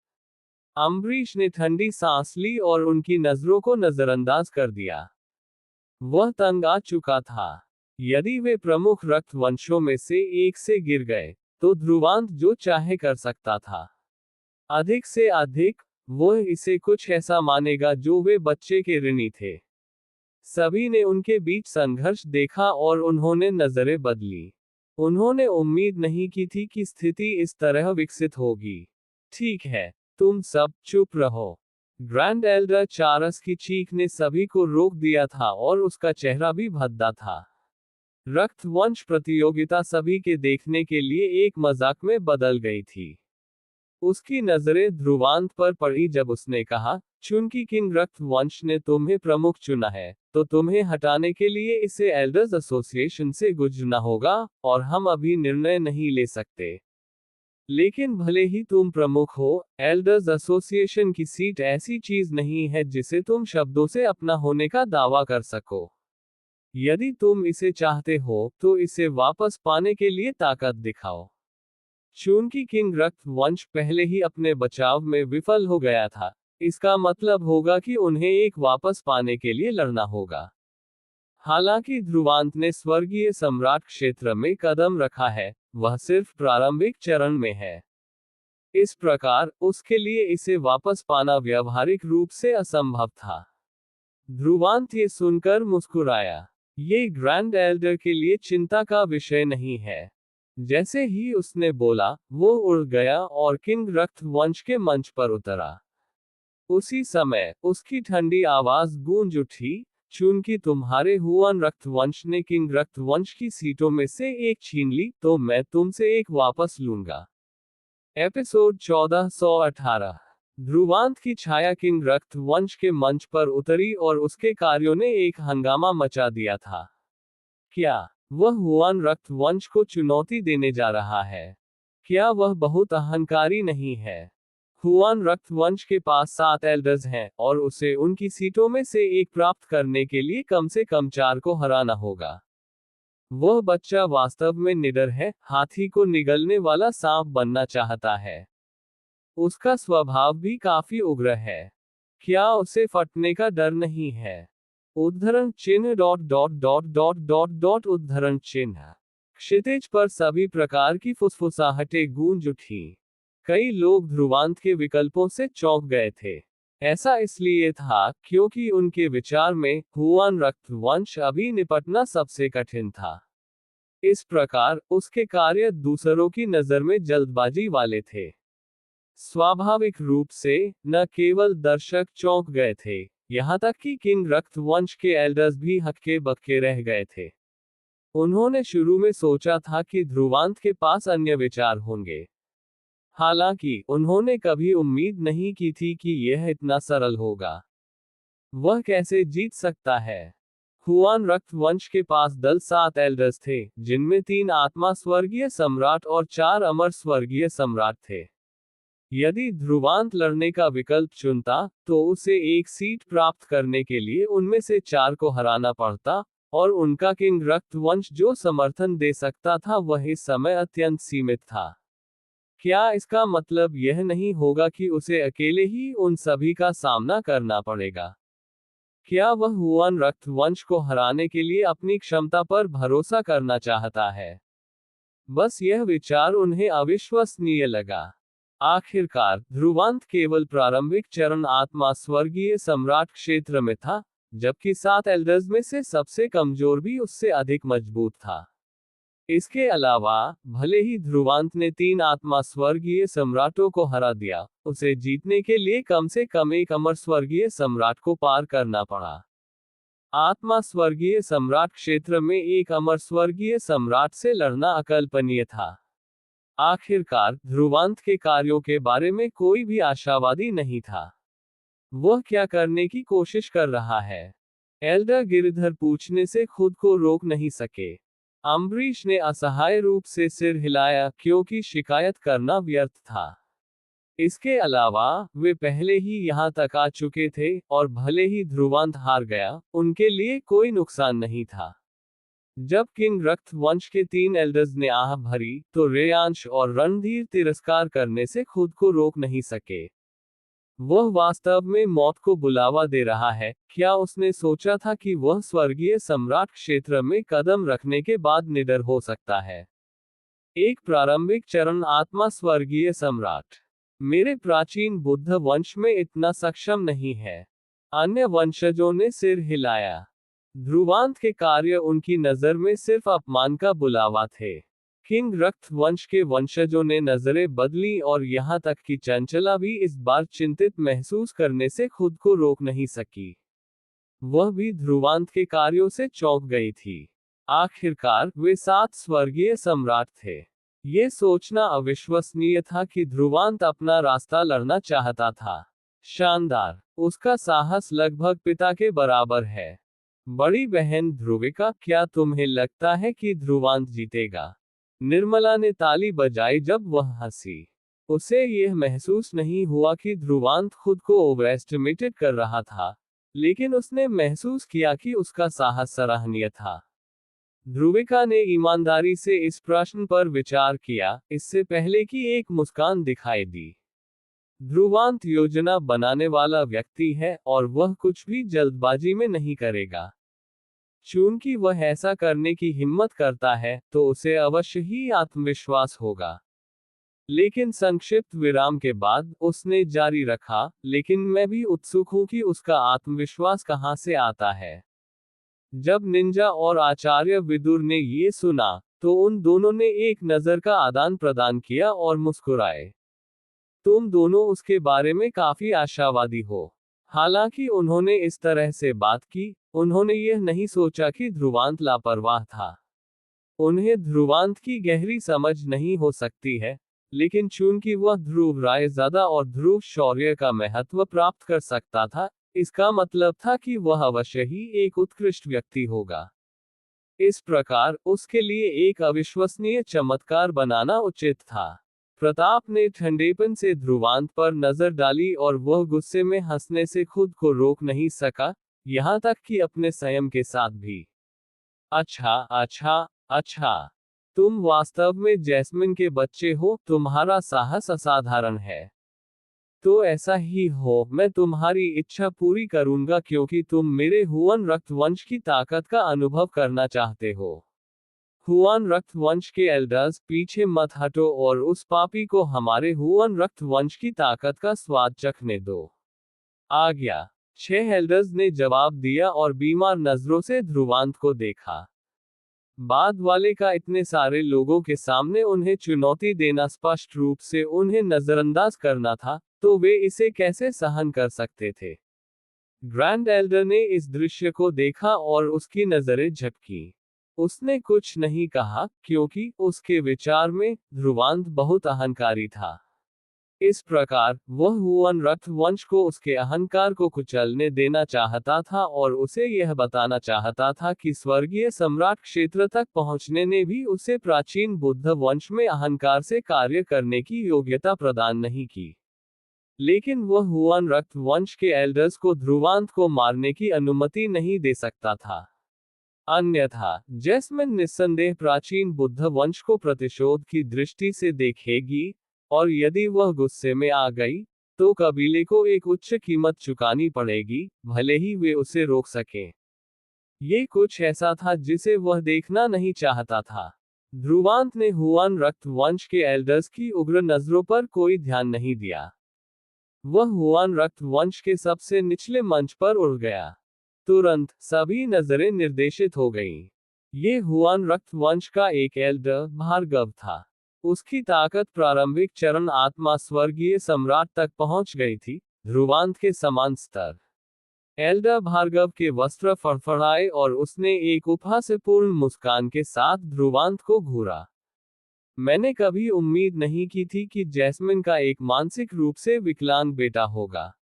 B: अम्बरीश ने ठंडी सांस ली और उनकी नजरों को नजरअंदाज कर दिया। वह तंग आ चुका था। यदि वे प्रमुख रक्त वंशों में से एक से गिर गए, तो ध्रुवांत जो चाहे कर सकता था। अधिक से अधिक, वह इसे कुछ ऐसा मानेगा जो वे बच्चे के ऋणी थे। सभी ने उनके बीच संघर्ष देखा और उन्होंने नजरें बदली। उन्होंने उम्मीद नहीं की थी कि स्थिति इस तरह विकसित होगी। ठीक है, तुम सब चुप रहो। ग्रैंड एल्डर चारस की चीख ने सभी को रोक दिया था और उसका चेहरा भी भद्दा था। रक्त वंश प्रतियोगिता सभी के देखने के लिए एक मजाक में बदल गई थी। उसकी नजरें ध्रुवांत पर पड़ी जब उसने कहा, चूंकि किंग रक्त वंश ने तुम्हें प्रमुख चुना है, तो तुम्हें हटाने के लिए इसे एल्डर्स एसोसिएशन से गुजरना होगा, और हम अभी निर्णय नहीं ले सकते। लेकिन भले ही तुम प्रमुख हो, एल्डर्स एसोसिएशन की सीट ऐसी चीज नहीं है जिसे तुम शब्दों से अपना होने का दावा कर सको। यदि तुम इसे चाहते हो, तो इसे वापस पाने के लिए ताकत दिखाओ। चूंकि किंग रक्त वंश पहले ही अपने बचाव में विफल हो गया था, इसका मतलब होगा कि उन्हें एक वापस पाने के लिए लड़ना होगा। हालांकि ध्रुवांत ने स्वर्गीय सम्राट क्षेत्र में कदम रखा है, वह सिर्फ प्रारंभिक चरण में है। इस प्रकार, उसके लिए इसे वापस पाना व्यावहारिक रूप से असंभव था। ध्रुवांत ये सुनकर मुस्कुराया। ये ग्रैंड एल्डर के लिए चिंता का विषय नहीं है। जैसे ही उसने बोला, वो उड़ गया और किंग रक्त वंश के मंच पर उतरा। उसी समय, उसकी ठंडी आवाज गूंज उठी, चूंकि तुम्हारे हुआन रक्त वंश ने किंग रक्त वंश की सीटों में से एक छीन ली, तो मैं तुमसे एक वापस लूंगा। एपिसोड 1418। ध्रुवांत की छाया किंग रक्त वंश के मंच पर उतरी और उसके कार्यों ने एक हंगामा मचा दिया था। क्या वह हुआन रक्त वंश को चुनौती देने जा रहा है? क्या वह बहुत अहंकारी नहीं है? हुआन रक्त वंश के पास 7 एल्डर्स हैं, और उसे उनकी सीटों में से एक प्राप्त करने के लिए कम से कम 4 को हराना होगा। वह बच्चा वास्तव में निडर है, हाथी को निगलने वाला सांप बनना चाहता है। उसका स्वभाव भी काफी उग्र है। क्या उसे फटने का डर नहीं है? उद्धरण चिन्ह उद्धरण चिन्ह। क्षितिज पर सभी प्रकार की फुसफुसाहटें गूंज उठी। कई लोग ध्रुवांत के विकल्पों से चौंक गए थे। ऐसा इसलिए था क्योंकि उनके विचार में हुआन रक्तवंश अभी निपटना सबसे कठिन था। इस प्रकार उसके कार्य दूसरों की नजर में जल्दबाजी वाले थे। स्वाभाविक रूप से न केवल दर्शक चौंक गए थे, यहाँ तक कि किंग रक्तवंश के एल्डर्स भी हक्के बक्के रह गए थे। उन्होंने शुरू में सोचा था कि ध्रुवांत के पास अन्य विचार होंगे। हालांकि उन्होंने कभी उम्मीद नहीं की थी कि यह इतना सरल होगा। वह कैसे जीत सकता है? हुआन रक्तवंश के पास दल 7 एल्डर्स थे, जिनमें 3 आत्मा स्वर्गीय सम्राट और 4 अमर स्वर्गीय सम्राट थे। यदि ध्रुवांत लड़ने का विकल्प चुनता, तो उसे एक सीट प्राप्त करने के लिए उनमें से 4 को हराना पड़ता, और उनका किंग रक्तवंश जो समर्थन दे सकता था वह इस समय अत्यंत सीमित था। क्या इसका मतलब यह नहीं होगा कि उसे अकेले ही उन सभी का सामना करना पड़ेगा? क्या वह हुआन रक्तवंश को हराने के लिए अपनी क्षमता पर भरोसा करना चाहता है? बस यह विचार उन्हें अविश्वसनीय लगा। आखिरकार ध्रुवांत केवल प्रारंभिक चरण आत्मा स्वर्गीय सम्राट क्षेत्र में था, जबकि 7 एल्डर्स में से सबसे कमजोर भी उससे अधिक मजबूत था। इसके अलावा, भले ही ध्रुवांत ने 3 आत्मा स्वर्गीय सम्राटों को हरा दिया, उसे जीतने के लिए कम से कम एक अमर स्वर्गीय सम्राट को पार करना पड़ा। आत्मा स्वर्गीय सम्राट क्षेत्र में एक अमर स्वर्गीय सम्राट से लड़ना अकल्पनीय था। आखिरकार ध्रुवांत के कार्यों के बारे में कोई भी आशावादी नहीं था। वह क्या करने की कोशिश कर रहा है? एल्डर गिरधर पूछने से खुद को रोक नहीं सके। अम्बरीश ने असहाय रूप से सिर हिलाया, क्योंकि शिकायत करना व्यर्थ था। इसके अलावा, वे पहले ही यहाँ तक आ चुके थे, और भले ही ध्रुवांत हार गया, उनके लिए कोई नुकसान नहीं था। जब किंग रक्तवंश के 3 एल्डर्स ने आह भरी, तो रेयांश और रणधीर तिरस्कार करने से खुद को रोक नहीं सके। वह वास्तव में मौत को बुलावा दे रहा है। क्या उसने सोचा था कि वह स्वर्गीय सम्राट क्षेत्र में कदम रखने के बाद निडर हो सकता है? एक प्रारंभिक चरण आत्मा स्वर्गीय सम्राट मेरे प्राचीन बुद्ध वंश में इतना सक्षम नहीं है। अन्य वंशजों ने सिर हिलाया। ध्रुवांत के कार्य उनकी नजर में सिर्फ अपमान का बुलावा थे। किंग रक्तवंश के वंशजों ने नजरें बदली, और यहाँ तक कि चंचला भी इस बार चिंतित महसूस करने से खुद को रोक नहीं सकी। वह भी ध्रुवांत के कार्यों से चौंक गई थी। आखिरकार वे 7 स्वर्गीय सम्राट थे। ये सोचना अविश्वसनीय था कि ध्रुवांत अपना रास्ता लड़ना चाहता था। शानदार! उसका साहस लगभग पिता के बराबर है। बड़ी बहन ध्रुविका, क्या तुम्हें लगता है कि ध्रुवांत जीतेगा? निर्मला ने ताली बजाई जब वह हंसी। उसे यह महसूस नहीं हुआ कि ध्रुवांत खुद को ओवरएस्टिमेटेड कर रहा था, लेकिन उसने महसूस किया कि उसका साहस सराहनीय था। ध्रुविका ने ईमानदारी से इस प्रश्न पर विचार किया, इससे पहले कि एक मुस्कान दिखाई दी। ध्रुवांत योजना बनाने वाला व्यक्ति है, और वह कुछ भी जल्दबाजी में नहीं करेगा। चूंकि वह ऐसा करने की हिम्मत करता है, तो उसे अवश्य ही आत्मविश्वास होगा। लेकिन संक्षिप्त विराम के बाद उसने जारी रखा, लेकिन मैं भी उत्सुक हूं कि उसका आत्मविश्वास कहां से आता है। जब निंजा और आचार्य विदुर ने ये सुना, तो उन दोनों ने एक नजर का आदान प्रदान किया और मुस्कुराए। तुम दोनों उसके बारे में काफी आशावादी हो। हालांकि उन्होंने इस तरह से बात की, उन्होंने यह नहीं सोचा कि ध्रुवांत लापरवाह था। उन्हें ध्रुवांत की गहरी समझ नहीं हो सकती है, लेकिन चूंकि वह ध्रुव रायज़ादा और ध्रुव शौर्य का महत्व प्राप्त कर सकता था, इसका मतलब था कि वह अवश्य ही एक उत्कृष्ट व्यक्ति होगा। इस प्रकार, उसके लिए एक अविश्वसनीय चमत्कार बनाना उचित था। प्रताप ने ठंडेपन से ध्रुवांत पर नजर डाली, और वह गुस्से में हंसने से खुद को रोक नहीं सका, यहाँ तक कि अपने संयम के साथ भी। अच्छा अच्छा अच्छा, तुम वास्तव में जैस्मिन के बच्चे हो, तुम्हारा साहस असाधारण है। तो ऐसा ही हो, मैं तुम्हारी इच्छा पूरी करूंगा, क्योंकि तुम मेरे हुआन रक्तवंश की ताकत का अनुभव करना चाहते हो। हुआन रक्तवंश के एल्डर्स, पीछे मत हटो और उस पापी को हमारे हुआन रक्तवंश की ताकत का स्वाद चखने दो। आ गया। 6 एल्डर्स ने जवाब दिया और बीमार नजरों से ध्रुवांत को देखा। बाद वाले का इतने सारे लोगों के सामने उन्हें चुनौती देना, स्पष्ट रूप से उन्हें नजरअंदाज करना था, तो वे इसे कैसे सहन कर सकते थे। ग्रैंड एल्डर ने इस दृश्य को देखा और उसकी नजरें झपकी। उसने कुछ नहीं कहा, क्योंकि उसके विचार में ध्रुवांत बहुत अहंकारी था। इस प्रकार वह हुआन रक्तवंश को उसके अहंकार को कुचलने देना चाहता था और उसे यह बताना चाहता था कि स्वर्गीय सम्राट क्षेत्र तक पहुंचने ने भी उसे प्राचीन बुद्ध वंश में अहंकार से कार्य करने की योग्यता प्रदान नहीं की। लेकिन वह हुआन रक्तवंश के एल्डर्स को ध्रुवांत को मारने की अनुमति नहीं दे सकता था। अन्यथा जैस्मिन निस्संदेह प्राचीन बुद्ध वंश को प्रतिशोध की दृष्टि से देखेगी, और यदि वह गुस्से में आ गई, तो कबीले को एक उच्च कीमत चुकानी पड़ेगी, भले ही वे उसे रोक सकें। ये कुछ ऐसा था जिसे वह देखना नहीं चाहता था। ध्रुवांत ने हुआन रक्तवंश के एल्डर्स की उग्र नजरों पर कोई ध्यान नहीं दिया। वह हुआन रक्तवंश के सबसे निचले मंच पर उड़ गया। तुरंत सभी नजरें निर्देशित हो गईं। ये हुआन रक्तवंश का एक एल्डर भार्गव था। उसकी ताकत प्रारंभिक चरण आत्मा स्वर्गीय सम्राट तक पहुंच गई थी, ध्रुवांत के समान स्तर। एल्डर भार्गव के वस्त्र फड़फड़ाए और उसने एक उपहासपूर्ण मुस्कान के साथ ध्रुवांत को घूरा। मैंने कभी उम्मीद नहीं की थी कि जैस्मिन का एक मानसिक रूप से विकलांग बेटा होगा।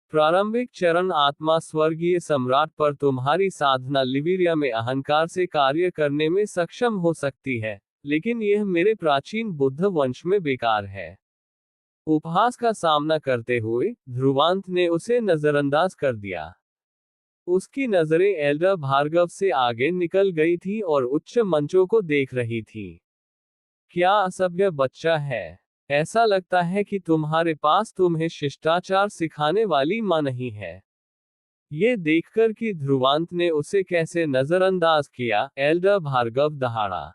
B: प्रारंभिक चरण आत्मा स्वर्गीय सम्राट पर तुम्हारी साधना लिविरिया में अहंकार से कार्य करने में सक्षम हो सकती है, लेकिन यह मेरे प्राचीन बुद्ध वंश में बेकार है। उपहास का सामना करते हुए ध्रुवांत ने उसे नजरअंदाज कर दिया। उसकी नजरें एल्डर भार्गव से आगे निकल गई थी और उच्च मंचों को देख रही थी। क्या असभ्य बच्चा है। ऐसा लगता है कि तुम्हारे पास तुम्हें शिष्टाचार सिखाने वाली मां नहीं है। ये देखकर कि ध्रुवांत ने उसे कैसे नजरअंदाज किया, एल्डर भार्गव दहाड़ा।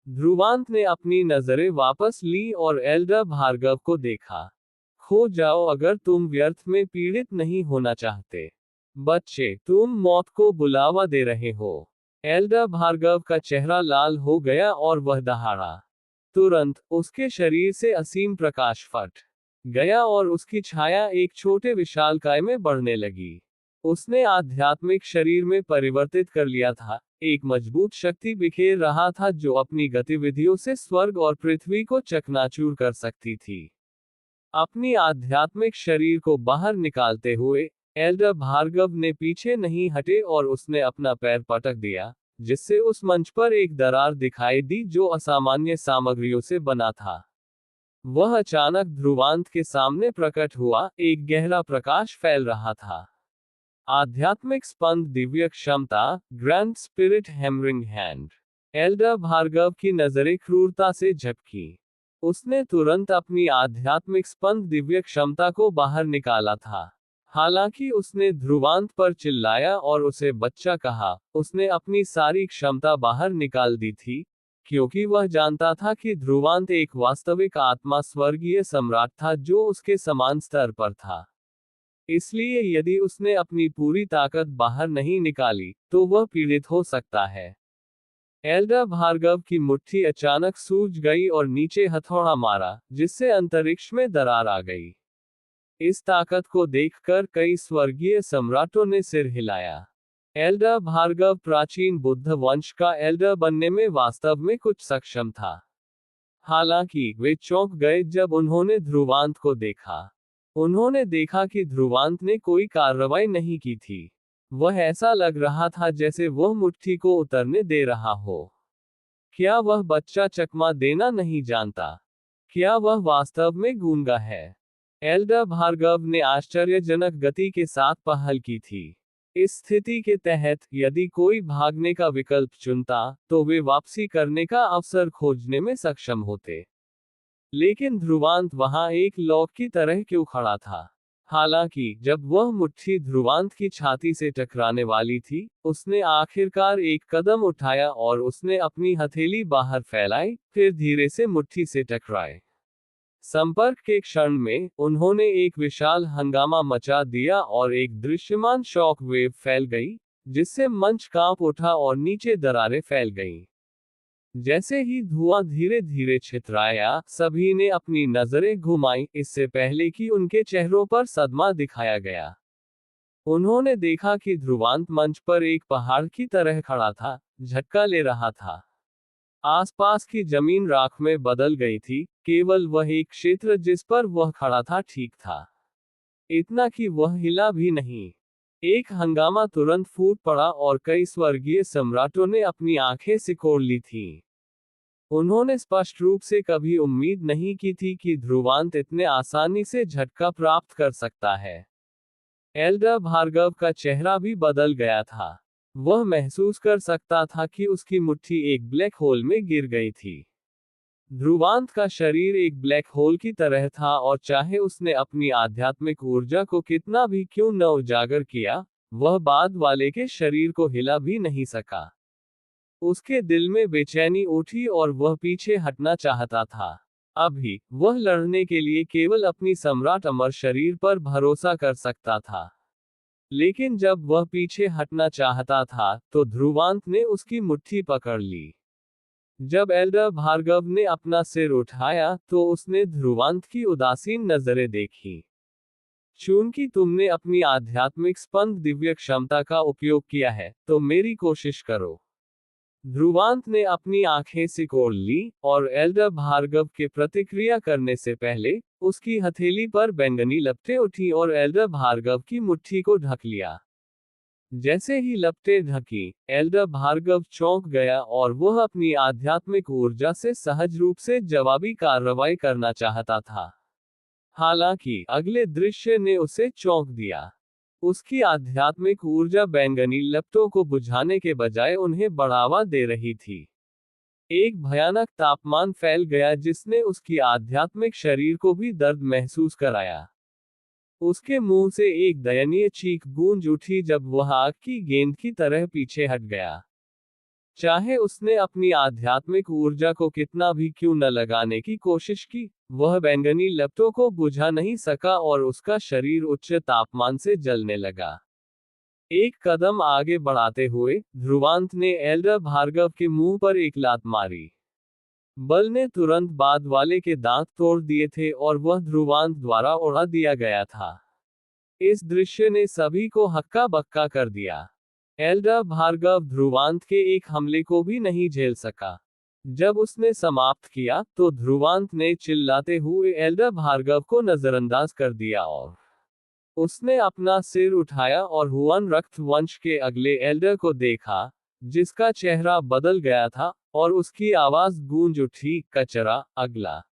B: ध्रुवांत ने अपनी नजरें वापस ली और एल्डर भार्गव को देखा। खो जाओ अगर तुम व्यर्थ में पीड़ित नहीं होना चाहते। बच्चे, तुम मौत को बुलावा दे रहे हो। एल्डर भार्गव का चेहरा लाल हो गया और वह दहाड़ा। तुरंत उसके शरीर से असीम प्रकाश फट गया और उसकी छाया एक छोटे विशालकाय में बढ़ने लगी। उसने आध्यात्मिक शरीर में परिवर्तित कर लिया था। एक मजबूत शक्ति बिखेर रहा था जो अपनी गतिविधियों से स्वर्ग और पृथ्वी को चकनाचूर कर सकती थी। अपनी आध्यात्मिक शरीर को बाहर निकालते हुए एल्डर भार्गव ने पीछे नहीं हटे और उसने अपना पैर पटक दिया, जिससे उस मंच पर एक दरार दिखाई दी जो असामान्य सामग्रियों से बना था। वह अचानक ध्रुवांत के सामने प्रकट हुआ, एक गहरा प्रकाश फैल रहा था। आध्यात्मिक स्पंद, दिव्य क्षमता, grand spirit hammering hand. Elder Bhargav की नजरें क्रूरता से झपकी। उसने तुरंत अपनी आध्यात्मिक स्पंद दिव्य क्षमता को बाहर निकाला था। हालांकि उसने ध्रुवांत पर चिल्लाया और उसे बच्चा कहा, उसने अपनी सारी क्षमता बाहर निकाल दी थी, क्योंकि वह जानता था कि ध्रुवांत एक वास्तविक आत्मा स्वर्गीय सम्राट था जो उसके समान स्तर पर था। इसलिए यदि उसने अपनी पूरी ताकत बाहर नहीं निकाली, तो वह पीड़ित हो सकता है। एल्डर भार्गव की मुट्ठी अचानक सूज गई और नीचे हथौड़ा मारा, जिससे अंतरिक्ष में दरार आ गई। इस ताकत को देखकर कई स्वर्गीय सम्राटों ने सिर हिलाया। एल्डर भार्गव प्राचीन बुद्ध वंश का एल्डर बनने में वास्तव में कुछ सक्षम था। हालांकि वे चौंक गए जब उन्होंने ध्रुवांत को देखा। उन्होंने देखा कि ध्रुवांत ने कोई कार्रवाई नहीं की थी। वह ऐसा लग रहा था जैसे वह मुट्ठी को उतरने दे रहा हो। क्या वह बच्चा चकमा देना नहीं जानता? क्या वह वास्तव में गूंगा है? एल्डर भार्गव ने आश्चर्यजनक गति के साथ पहल की थी। इस स्थिति के तहत यदि कोई भागने का विकल्प चुनता, तो वे वापसी करने का अवसर खोजने में सक्षम होते। लेकिन ध्रुवांत वहां एक लॉक की तरह क्यों खड़ा था? हालांकि जब वह मुट्ठी ध्रुवांत की छाती से टकराने वाली थी, उसने आखिरकार एक कदम उठाया और उसने अपनी हथेली बाहर फैलाई, फिर धीरे से मुट्ठी से टकराए। संपर्क के क्षण में उन्होंने एक विशाल हंगामा मचा दिया और एक दृश्यमान शॉक वेव फैल गई, जिससे मंच कांप उठा और नीचे दरारें फैल गईं। जैसे ही धुआं धीरे धीरे छितराया, सभी ने अपनी नजरें घुमाई, इससे पहले कि उनके चेहरों पर सदमा दिखाया गया। उन्होंने देखा कि ध्रुवांत मंच पर एक पहाड़ की तरह खड़ा था, झटका ले रहा था। आसपास की जमीन राख में बदल गई थी, केवल वह एक क्षेत्र जिस पर वह खड़ा था ठीक था। इतना कि वह हिला भी नहीं। एक हंगामा तुरंत फूट पड़ा और कई स्वर्गीय सम्राटों ने अपनी आंखें सिकोड़ ली थीं। उन्होंने स्पष्ट रूप से कभी उम्मीद नहीं की थी कि ध्रुवांत इतने आसानी से झटका प्राप्त कर सकता है। एल्डर भार्गव का चेहरा भी बदल गया था। वह महसूस कर सकता था कि उसकी मुट्ठी एक ब्लैक होल में गिर गई थी। ध्रुवांत का शरीर एक ब्लैक होल की तरह था और चाहे उसने अपनी आध्यात्मिक ऊर्जा को कितना भी क्यों न उजागर किया, वह बाद वाले के शरीर को हिला भी नहीं सका। उसके दिल में बेचैनी उठी और वह पीछे हटना चाहता था। अभी वह लड़ने के लिए केवल अपनी सम्राट अमर शरीर पर भरोसा कर सकता था। लेकिन जब वह पीछे हटना चाहता था, तो ध्रुवांत ने उसकी मुट्ठी पकड़ ली। जब एल्डर भार्गव ने अपना सिर उठाया, तो उसने ध्रुवांत की उदासीन नजरें देखी। चूंकि तुमने अपनी आध्यात्मिक स्पंद दिव्य क्षमता का उपयोग किया है, तो मेरी कोशिश करो। ध्रुवांत ने अपनी आंखें सिकोड़ ली, और एल्डर भार्गव के प्रतिक्रिया करने से पहले, उसकी हथेली पर बैंगनी लपटें उठी और एल्डर भार्गव की मुट्ठी को ढक लिया। जैसे ही लपटें ढकी, एल्डर भार्गव चौंक गया और वह अपनी आध्यात्मिक ऊर्जा से सहज रूप से जवाबी कार्रवाई करना चाहता था। हालांकि अगले दृश्य ने उसे चौंक दिया। उसकी आध्यात्मिक ऊर्जा बैंगनी लपटों को बुझाने के बजाय उन्हें बढ़ावा दे रही थी। एक भयानक तापमान फैल गया जिसने उसकी आध्यात्मिक शरीर को भी दर्द महसूस कराया। उसके मुंह से एक दयनीय चीख गूंज उठी जब वह आग की गेंद की तरह पीछे हट गया। चाहे उसने अपनी आध्यात्मिक ऊर्जा को कितना भी क्यों न लगाने की कोशिश की, वह बैंगनी लपटों को बुझा नहीं सका और उसका शरीर उच्च तापमान से जलने लगा। एक कदम आगे बढ़ाते हुए, ध्रुवांत ने एल्डर भार्गव के मुंह पर एक लात मारी। बल ने तुरंत बाद वाले के दांत तोड़ दिए थे और वह ध्रुवांत द्वारा उड़ा दिया गया था। इस दृश्य ने सभी को हक्का बक्का कर दिया। एल्डर भार्गव ध्रुवांत के एक हमले को भी नहीं झेल सका। जब उसने समाप्त किया, तो ध्रुवांत ने चिल्लाते हुए एल्डर भार्गव को नजरअंदाज कर दिया और उसने अपना सिर उठाया और हुआन रक्त वंश के अगले एल्डर को देखा, जिसका चेहरा बदल गया था, और उसकी आवाज गूंज उठी, कचरा, अगला।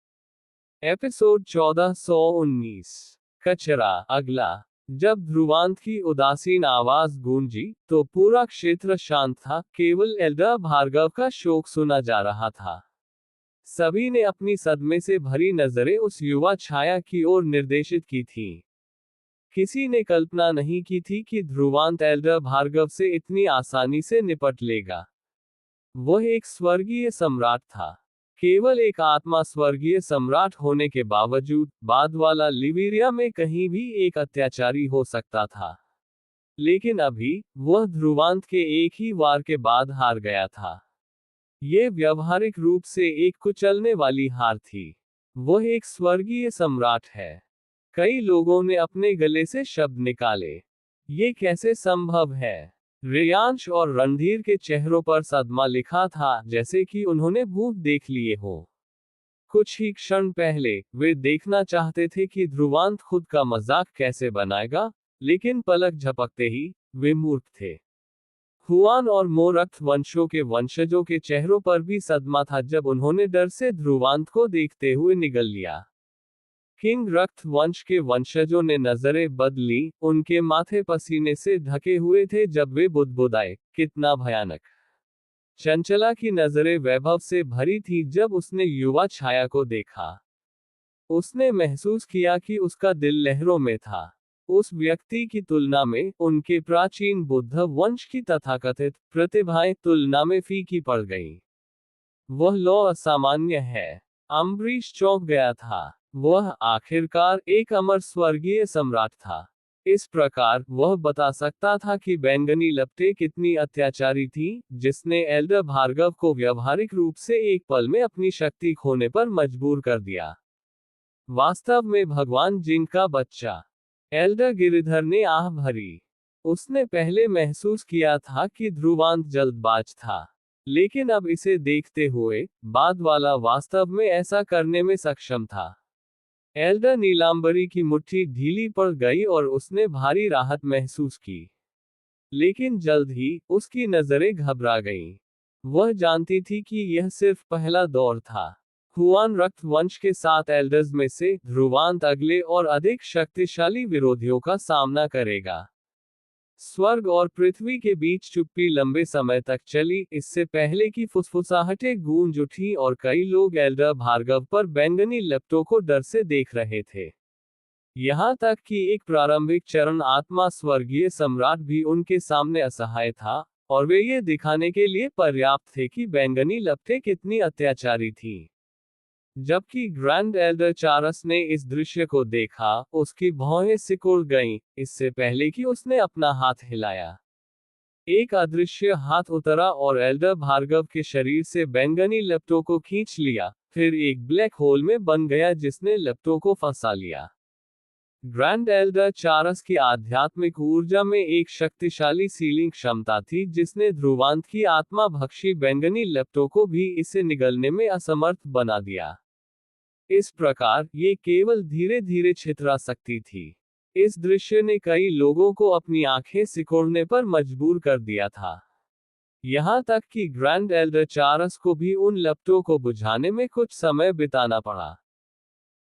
B: एपिसोड 1419। कचरा, अगला। जब ध्रुवांत की उदासीन आवाज गूंजी, तो पूरा क्षेत्र शांत था, केवल एल्डर भार्गव का शोक सुना जा रहा था। सभी ने अपनी सदमे से भरी नजरें उस युवा छाया की ओर निर्देशित की थीं। किसी ने कल्पना नहीं की थी कि ध्रुवांत एल्डर भार्गव से इतनी आसानी से निपट लेगा। वह एक स्वर्गीय सम्राट था। केवल एक आत्मा स्वर्गीय सम्राट होने के बावजूद, बाद वाला लिविरिया में कहीं भी एक अत्याचारी हो सकता था। लेकिन अभी, वह ध्रुवांत के एक ही वार के बाद हार गया था। ये व्यावहारिक रूप से एक कुचलने वाली हार थी। वह एक स्वर्गीय सम्राट है। कई लोगों ने अपने गले से शब्द निकाले। ये कैसे संभव है? रेयांश और रणधीर के चेहरों पर सदमा लिखा था, जैसे कि उन्होंने भूत देख लिए हो। कुछ ही क्षण पहले, वे देखना चाहते थे कि ध्रुवांत खुद का मजाक कैसे बनाएगा, लेकिन पलक झपकते ही, वे मूर्ख थे। हुआन और मो रक्त वंशों के वंशजों के चेहरों पर भी सदमा था जब उन्होंने डर से ध्रुवांत को देखते हुए निगल लिया। किंग रक्त वंश के वंशजों ने नजरें बदली, उनके माथे पसीने से ढके हुए थे जब वे बुदबुदाए, कितना भयानक। चंचला की नजरें वैभव से भरी थी जब उसने युवा छाया को देखा। उसने महसूस किया कि उसका दिल लहरों में था। उस व्यक्ति की तुलना में, उनके प्राचीन बुद्ध वंश की तथाकथित प्रतिभाएं तुलना में फीकी पड़ गईं। वह लौ असामान्य है। अम्बरीश चौंक गया था। वह आखिरकार एक अमर स्वर्गीय सम्राट था। इस प्रकार वह बता सकता था कि बैंगनी लपटें कितनी अत्याचारी थी, जिसने एल्डर भार्गव को व्यावहारिक रूप से एक पल में अपनी शक्ति खोने पर मजबूर कर दिया। वास्तव में भगवान जिंक का बच्चा एल्डर गिरिधर ने आह भरी। उसने पहले महसूस किया था कि ध्रुवांत जल्दबाज था, लेकिन अब इसे देखते हुए, बाद वाला वास्तव में ऐसा करने में सक्षम था। एल्डर नीलांबरी की मुट्ठी ढीली पड़ गई और उसने भारी राहत महसूस की। लेकिन जल्द ही, उसकी नजरें घबरा गईं। वह जानती थी कि यह सिर्फ पहला दौर था। हुआन रक्त वंश के 7 एल्डर्स में से ध्रुवांत अगले और अधिक शक्तिशाली विरोधियों का सामना करेगा। स्वर्ग और पृथ्वी के बीच चुप्पी लंबे समय तक चली, इससे पहले कि फुसफुसाहटें गूंज उठी और कई लोग एल्डर भार्गव पर बैंगनी लपटों को डर से देख रहे थे। यहाँ तक कि एक प्रारंभिक चरण आत्मा स्वर्गीय सम्राट भी उनके सामने असहाय था, और वे ये दिखाने के लिए पर्याप्त थे कि बैंगनी लपटें कितनी अत्याचारी थीं। जबकि ग्रैंड एल्डर चारस ने इस दृश्य को देखा, उसकी भौहें सिकुड़ गईं, इससे पहले कि उसने अपना हाथ हिलाया। एक अदृश्य हाथ उतरा और एल्डर भार्गव के शरीर से बैंगनी लपटों को खींच लिया, फिर एक ब्लैक होल में बन गया जिसने लपटों को फंसा लिया। ग्रैंड एल्डर चारस की आध्यात्मिक ऊर्जा में एक शक्तिशाली सीलिंग क्षमता थी जिसने ध्रुवांत की आत्मा भक्षी बैंगनी लपटों को भी इसे निगलने में असमर्थ बना दिया। इस प्रकार ये केवल धीरे धीरे छितरा सकती थी। इस दृश्य ने कई लोगों को अपनी आंखें सिकोड़ने पर मजबूर कर दिया था। यहाँ तक कि ग्रैंड एल्डर चारस को भी उन लपटों को बुझाने में कुछ समय बिताना पड़ा।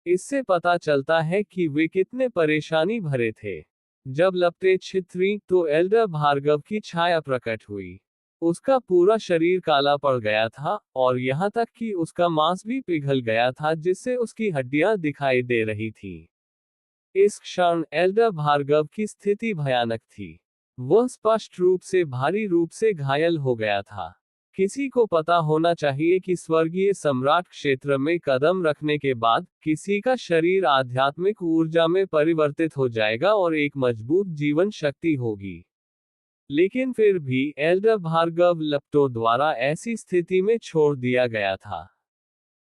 B: इससे पता चलता है कि वे कितने परेशानी भरे थे। जब लपटें छितरी तो एल्डर भार्गव की छाया प्रकट हुई। उसका पूरा शरीर काला पड़ गया था, और यहाँ तक कि उसका मांस भी पिघल गया था जिससे उसकी हड्डियां दिखाई दे रही थीं। इस क्षण एल्डर भार्गव की स्थिति भयानक थी। वह स्पष्ट रूप से भारी रूप से घायल हो गया था। किसी को पता होना चाहिए कि स्वर्गीय सम्राट क्षेत्र में कदम रखने के बाद किसी का शरीर आध्यात्मिक ऊर्जा में परिवर्तित हो जाएगा और एक मजबूत जीवन शक्ति होगी। लेकिन फिर भी एल्डर भार्गव लपटों द्वारा ऐसी स्थिति में छोड़ दिया गया था।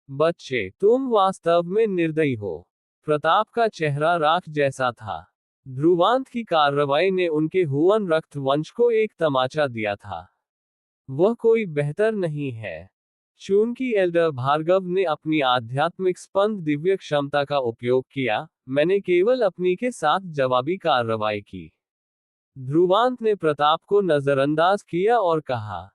B: बच्चे, तुम वास्तव में निर्दयी हो। प्रताप का चेहरा राख जैसा था। ध्रुवांत की कार्रवाई ने उनके हुआन रक्त वंश को एक तमाचा दिया था। वह कोई बेहतर नहीं है। चूंकि एल्डर भार्गव ने अपनी आध्यात्मिक स्पंद दिव्य क्षमता का उपयोग किया, मैंने केवल अपनी के साथ जवाबी कार्रवाई की। ध्रुवांत ने प्रताप को नजरअंदाज किया और कहा,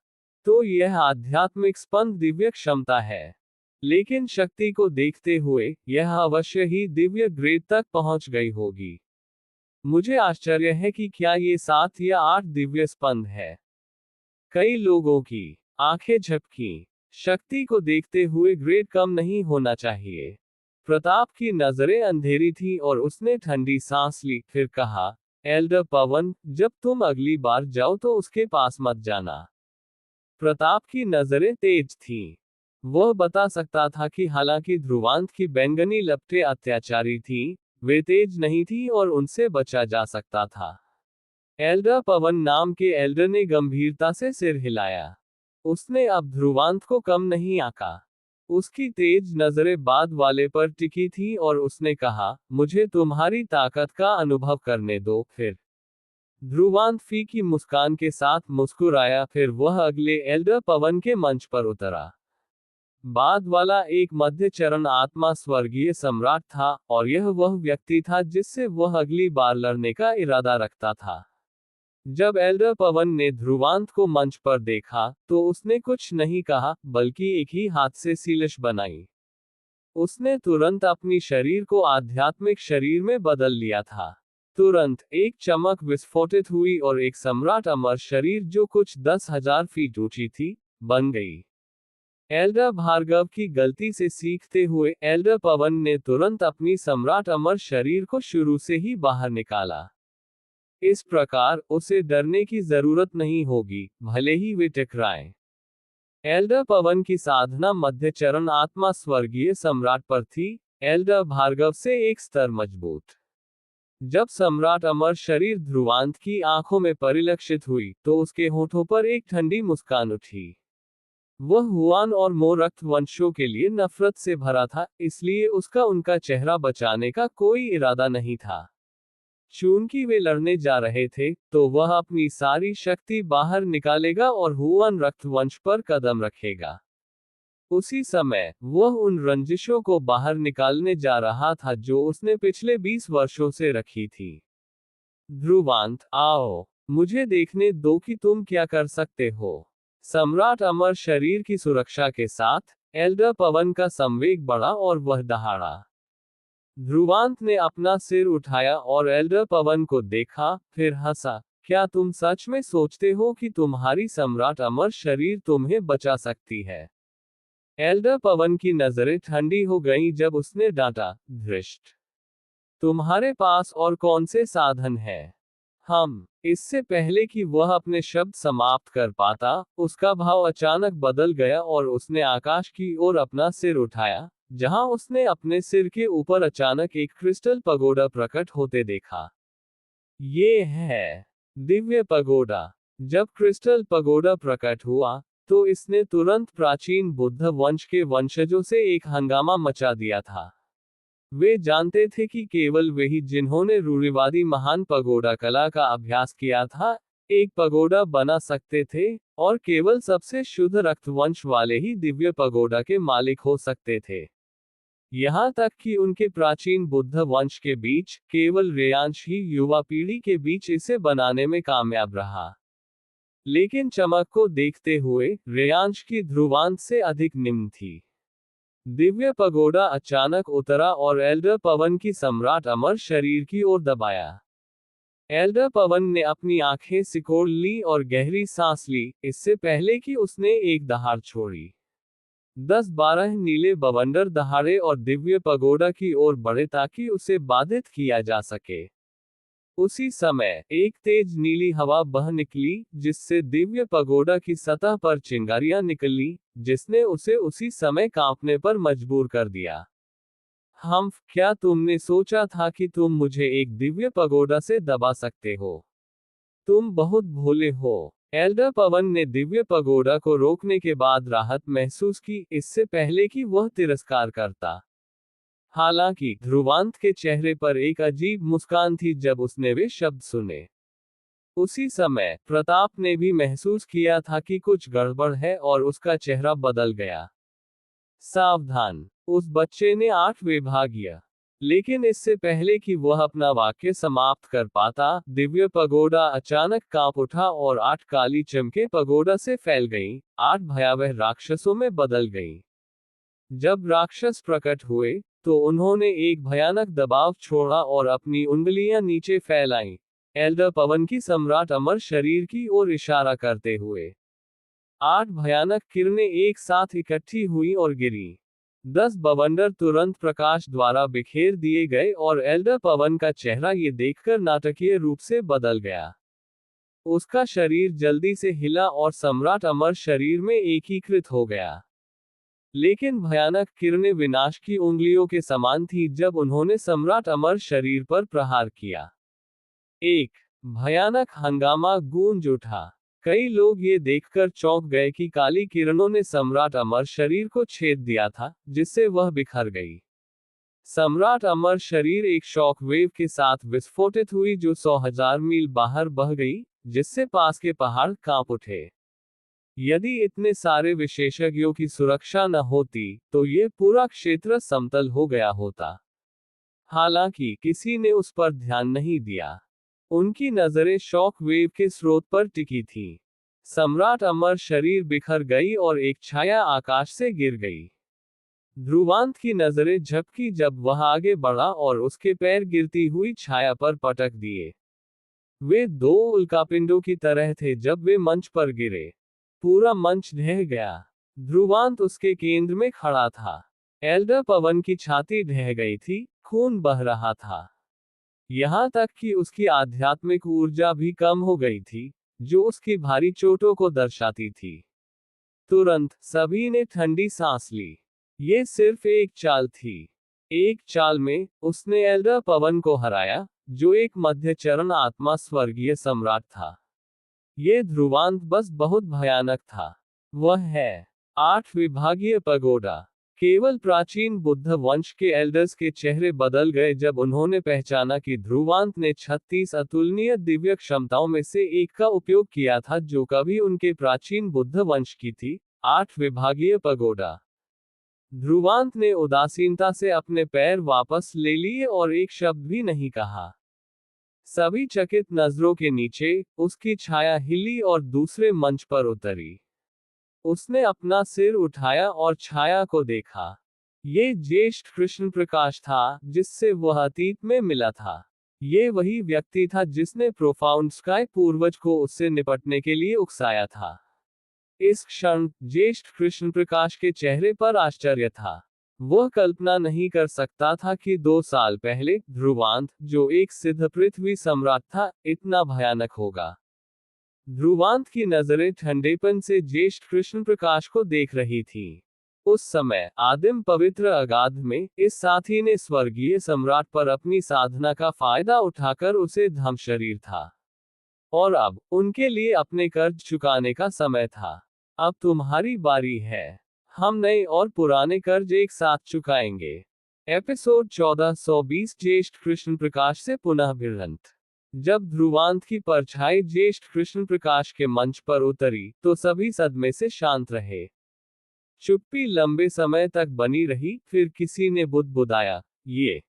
B: तो यह आध्यात्मिक स्पंद दिव्य क्षमता है। लेकिन शक्ति को देखते हुए, यह अवश्य ही दिव्य ग्रेड तक पहुंच गई होगी। मुझे आश्चर्य है कि क्या ये 7 या 8 दिव्य स्पंद है। कई लोगों की आंखें झपकी। शक्ति को देखते हुए ग्रेड कम नहीं होना चाहिए। प्रताप की नजरें अंधेरी थी और उसने ठंडी सांस ली, फिर कहा, एल्डर पवन, जब तुम अगली बार जाओ तो उसके पास मत जाना। प्रताप की नजरें तेज थीं। वह बता सकता था कि हालांकि ध्रुवांत की बैंगनी लपटें अत्याचारी थीं, वे तेज नहीं थी और उनसे बचा जा सकता था। एल्डर पवन नाम के एल्डर ने गंभीरता से सिर हिलाया। उसने अब ध्रुवांत को कम नहीं आंका। उसकी तेज नजरें बाद वाले पर टिकी थी और उसने कहा, मुझे तुम्हारी ताकत का अनुभव करने दो। फिर ध्रुवांत फीकी मुस्कान के साथ मुस्कुराया, फिर वह अगले एल्डर पवन के मंच पर उतरा। बाद वाला एक मध्य चरण आत्मा स्वर्गीय सम्राट था, और यह वह व्यक्ति था जिससे वह अगली बार लड़ने का इरादा रखता था। जब एल्डर पवन ने ध्रुवांत को मंच पर देखा, तो उसने कुछ नहीं कहा, बल्कि एक ही हाथ से सीलिश बनाई। उसने तुरंत अपनी शरीर को आध्यात्मिक शरीर में बदल लिया था। तुरंत एक चमक विस्फोटित हुई और एक सम्राट अमर शरीर जो कुछ 10,000 फीट ऊंची थी, बन गई। एल्डर भार्गव की गलती से सीखते हुए एल्डर पवन ने तुरंत अपनी सम्राट अमर शरीर को शुरू से ही बाहर निकाला। इस प्रकार उसे डरने की जरूरत नहीं होगी, भले ही वे टकराएं। एल्डर पवन की साधना मध्य चरण आत्मा स्वर्गीय सम्राट पर थी, एल्डर भार्गव से एक स्तर मजबूत। जब सम्राट अमर शरीर ध्रुवांत की आंखों में परिलक्षित हुई तो उसके होठों पर एक ठंडी मुस्कान उठी। वह हुआन और मो रक्त वंशों के लिए नफरत से भरा था, इसलिए उसका उनका चेहरा बचाने का कोई इरादा नहीं था। चूंकि वे लड़ने जा रहे थे, तो वह अपनी सारी शक्ति बाहर निकालेगा और हुआन रक्त वंश पर कदम रखेगा। उसी समय वह उन रंजिशों को बाहर निकालने जा रहा था जो उसने पिछले 20 वर्षों से रखी थी। ध्रुवांत, आओ, मुझे देखने दो कि तुम क्या कर सकते हो। सम्राट अमर शरीर की सुरक्षा के साथ एल्डर पवन का संवेग बढ़ा और वह दहाड़ा। ध्रुवांत ने अपना सिर उठाया और एल्डर पवन को देखा, फिर हंसा। क्या तुम सच में सोचते हो कि तुम्हारी सम्राट अमर शरीर तुम्हें बचा सकती है? एल्डर पवन की नजरें ठंडी हो गईं जब उसने डांटा, धृष्ट, तुम्हारे पास और कौन से साधन हैं? हम। इससे पहले कि वह अपने शब्द समाप्त कर पाता, उसका भाव अचानक बदल गया और उसने आकाश की ओर अपना सिर उठाया, जहां उसने अपने सिर के ऊपर अचानक एक क्रिस्टल पगोडा प्रकट होते देखा। ये है दिव्य पगोडा। जब क्रिस्टल पगोडा प्रकट हुआ, तो इसने तुरंत प्राचीन बुद्ध वंश के वंशजों से एक हंगामा मचा दिया था। वे जानते थे कि केवल वही जिन्होंने रूढ़िवादी महान पगोडा कला का अभ्यास किया था, एक पगोडा बना सकते थे, और केवल सबसे शुद्ध रक्तवंश वाले ही दिव्य पगोडा के मालिक हो सकते थे। यहाँ तक कि उनके प्राचीन बुद्ध वंश के बीच केवल रेयांश ही युवा पीढ़ी के बीच इसे बनाने में कामयाब रहा। लेकिन चमक को देखते हुए रेयांश की ध्रुवांत से अधिक निम्न थी। दिव्य पगोडा अचानक उतरा और एल्डर पवन की सम्राट अमर शरीर की ओर दबाया। एल्डर पवन ने अपनी आंखें सिकोड़ ली और गहरी सांस ली, इससे पहले कि उसने एक दहाड़ छोड़ी। 10-12 नीले बवंडर दहाड़े और दिव्य पगोडा की ओर बढ़े ताकि उसे बाधित किया जा सके। उसी समय एक तेज नीली हवा बह निकली, जिससे दिव्य पगोडा की सतह पर चिंगारियां निकली, जिसने उसे उसी समय कांपने पर मजबूर कर दिया। हम्फ, क्या तुमने सोचा था कि तुम मुझे एक दिव्य पगोडा से दबा सकते हो? तुम बहुत भोले हो। एल्डर पवन ने दिव्य पगोडा को रोकने के बाद राहत महसूस की, इससे पहले कि वह तिरस्कार करता। हालांकि ध्रुवांत के चेहरे पर एक अजीब मुस्कान थी जब उसने वे शब्द सुने। उसी समय प्रताप ने भी महसूस किया था कि कुछ गड़बड़ है और उसका चेहरा बदल गया। सावधान, उस बच्चे ने 8 विभागीय। लेकिन इससे पहले कि वह अपना वाक्य समाप्त कर पाता, दिव्य पगोडा अचानक कांप उठा और 8 काली चमके पगोडा से फैल गईं, 8 भयावह राक्षसों में बदल गईं। जब राक्षस प्रकट हुए, तो उन्होंने एक भयानक दबाव छोड़ा और अपनी उंगलियां नीचे फैलाईं, एल्डर पवन की सम्राट अमर शरीर की ओर इशारा करते हुए। 8 भयानक किरणें एक साथ इकट्ठी हुई और गिरी। 10 बवंडर तुरंत प्रकाश द्वारा बिखेर दिए गए और एल्डर पवन का चेहरा ये देखकर नाटकीय रूप से बदल गया। उसका शरीर जल्दी से हिला और सम्राट अमर शरीर में एकीकृत हो गया। लेकिन भयानक किरणें विनाश की उंगलियों के समान थी जब उन्होंने सम्राट अमर शरीर पर प्रहार किया। एक भयानक हंगामा गूंज उठा। कई लोग ये देखकर चौंक गए कि काली किरणों ने सम्राट अमर शरीर को छेद दिया था, जिससे वह बिखर गई। सम्राट अमर शरीर एक शॉक वेव के साथ विस्फोटित हुई जो 100,000 मील बाहर बह गई, जिससे पास के पहाड़ कांप उठे। यदि इतने सारे विशेषज्ञों की सुरक्षा न होती, तो ये पूरा क्षेत्र समतल हो गया होता। हालांकि किसी ने उस पर ध्यान नहीं दिया। उनकी नजरें शॉक वेव के स्रोत पर टिकी थीं। सम्राट अमर शरीर बिखर गई और एक छाया आकाश से गिर गई। ध्रुवांत की नजरें झपकी जब वह आगे बढ़ा और उसके पैर गिरती हुई छाया पर पटक दिए। वे 2 उल्कापिंडों की तरह थे जब वे मंच पर गिरे। पूरा मंच ढह गया। ध्रुवांत उसके केंद्र में खड़ा था। एल्डर पवन की छाती ढह गई थी, खून बह रहा था। यहाँ तक कि उसकी आध्यात्मिक ऊर्जा भी कम हो गई थी, जो उसकी भारी चोटों को दर्शाती थी। तुरंत सभी ने ठंडी सांस ली। ये सिर्फ एक चाल थी। एक चाल में उसने एल्डर पवन को हराया, जो एक मध्यचरण आत्मा स्वर्गीय सम्राट था। ये ध्रुवांत बस बहुत भयानक था। वह है 8 विभागीय पगोडा। केवल प्राचीन बुद्ध वंश के एल्डर्स के चेहरे बदल गए जब उन्होंने पहचाना कि ध्रुवांत ने 36 अतुलनीय दिव्य क्षमताओं में से एक का उपयोग किया था जो कभी उनके प्राचीन बुद्ध वंश की थी। 8 विभागीय पगोडा। ध्रुवांत ने उदासीनता से अपने पैर वापस ले लिए और एक शब्द भी नहीं कहा। सभी चकित नजरों के नीचे उसकी छाया हिली और दूसरे मंच पर उतरी। उसने अपना सिर उठाया और छाया को देखा। ये ज्येष्ठ कृष्ण प्रकाश था, जिससे वह अतीत में मिला था। ये वही व्यक्ति था जिसने प्रोफाउंड स्काई पूर्वज को उससे निपटने के लिए उकसाया था। इस क्षण ज्येष्ठ कृष्ण प्रकाश के चेहरे पर आश्चर्य था। वह कल्पना नहीं कर सकता था कि 2 साल पहले ध्रुवांत, जो एक सिद्ध पृथ्वी सम्राट था, इतना भयानक होगा। ध्रुवांत की नजरें ठंडेपन से ज्येष्ठ कृष्ण प्रकाश को देख रही थी। उस समय आदिम पवित्र अगाध में इस साथी ने स्वर्गीय सम्राट पर अपनी साधना का फायदा उठाकर उसे धम शरीर था, और अब उनके लिए अपने कर्ज चुकाने का समय था। अब तुम्हारी बारी है। हम नए और पुराने कर्ज एक साथ चुकाएंगे। एपिसोड 1420 ज्येष्ठ कृष्ण प्रकाश से पुनः भिड़ंत। जब ध्रुवांत की परछाई ज्येष्ठ कृष्ण प्रकाश के मंच पर उतरी तो सभी सदमे से शांत रहे। चुप्पी लंबे समय तक बनी रही, फिर किसी ने बुदबुदाया, ये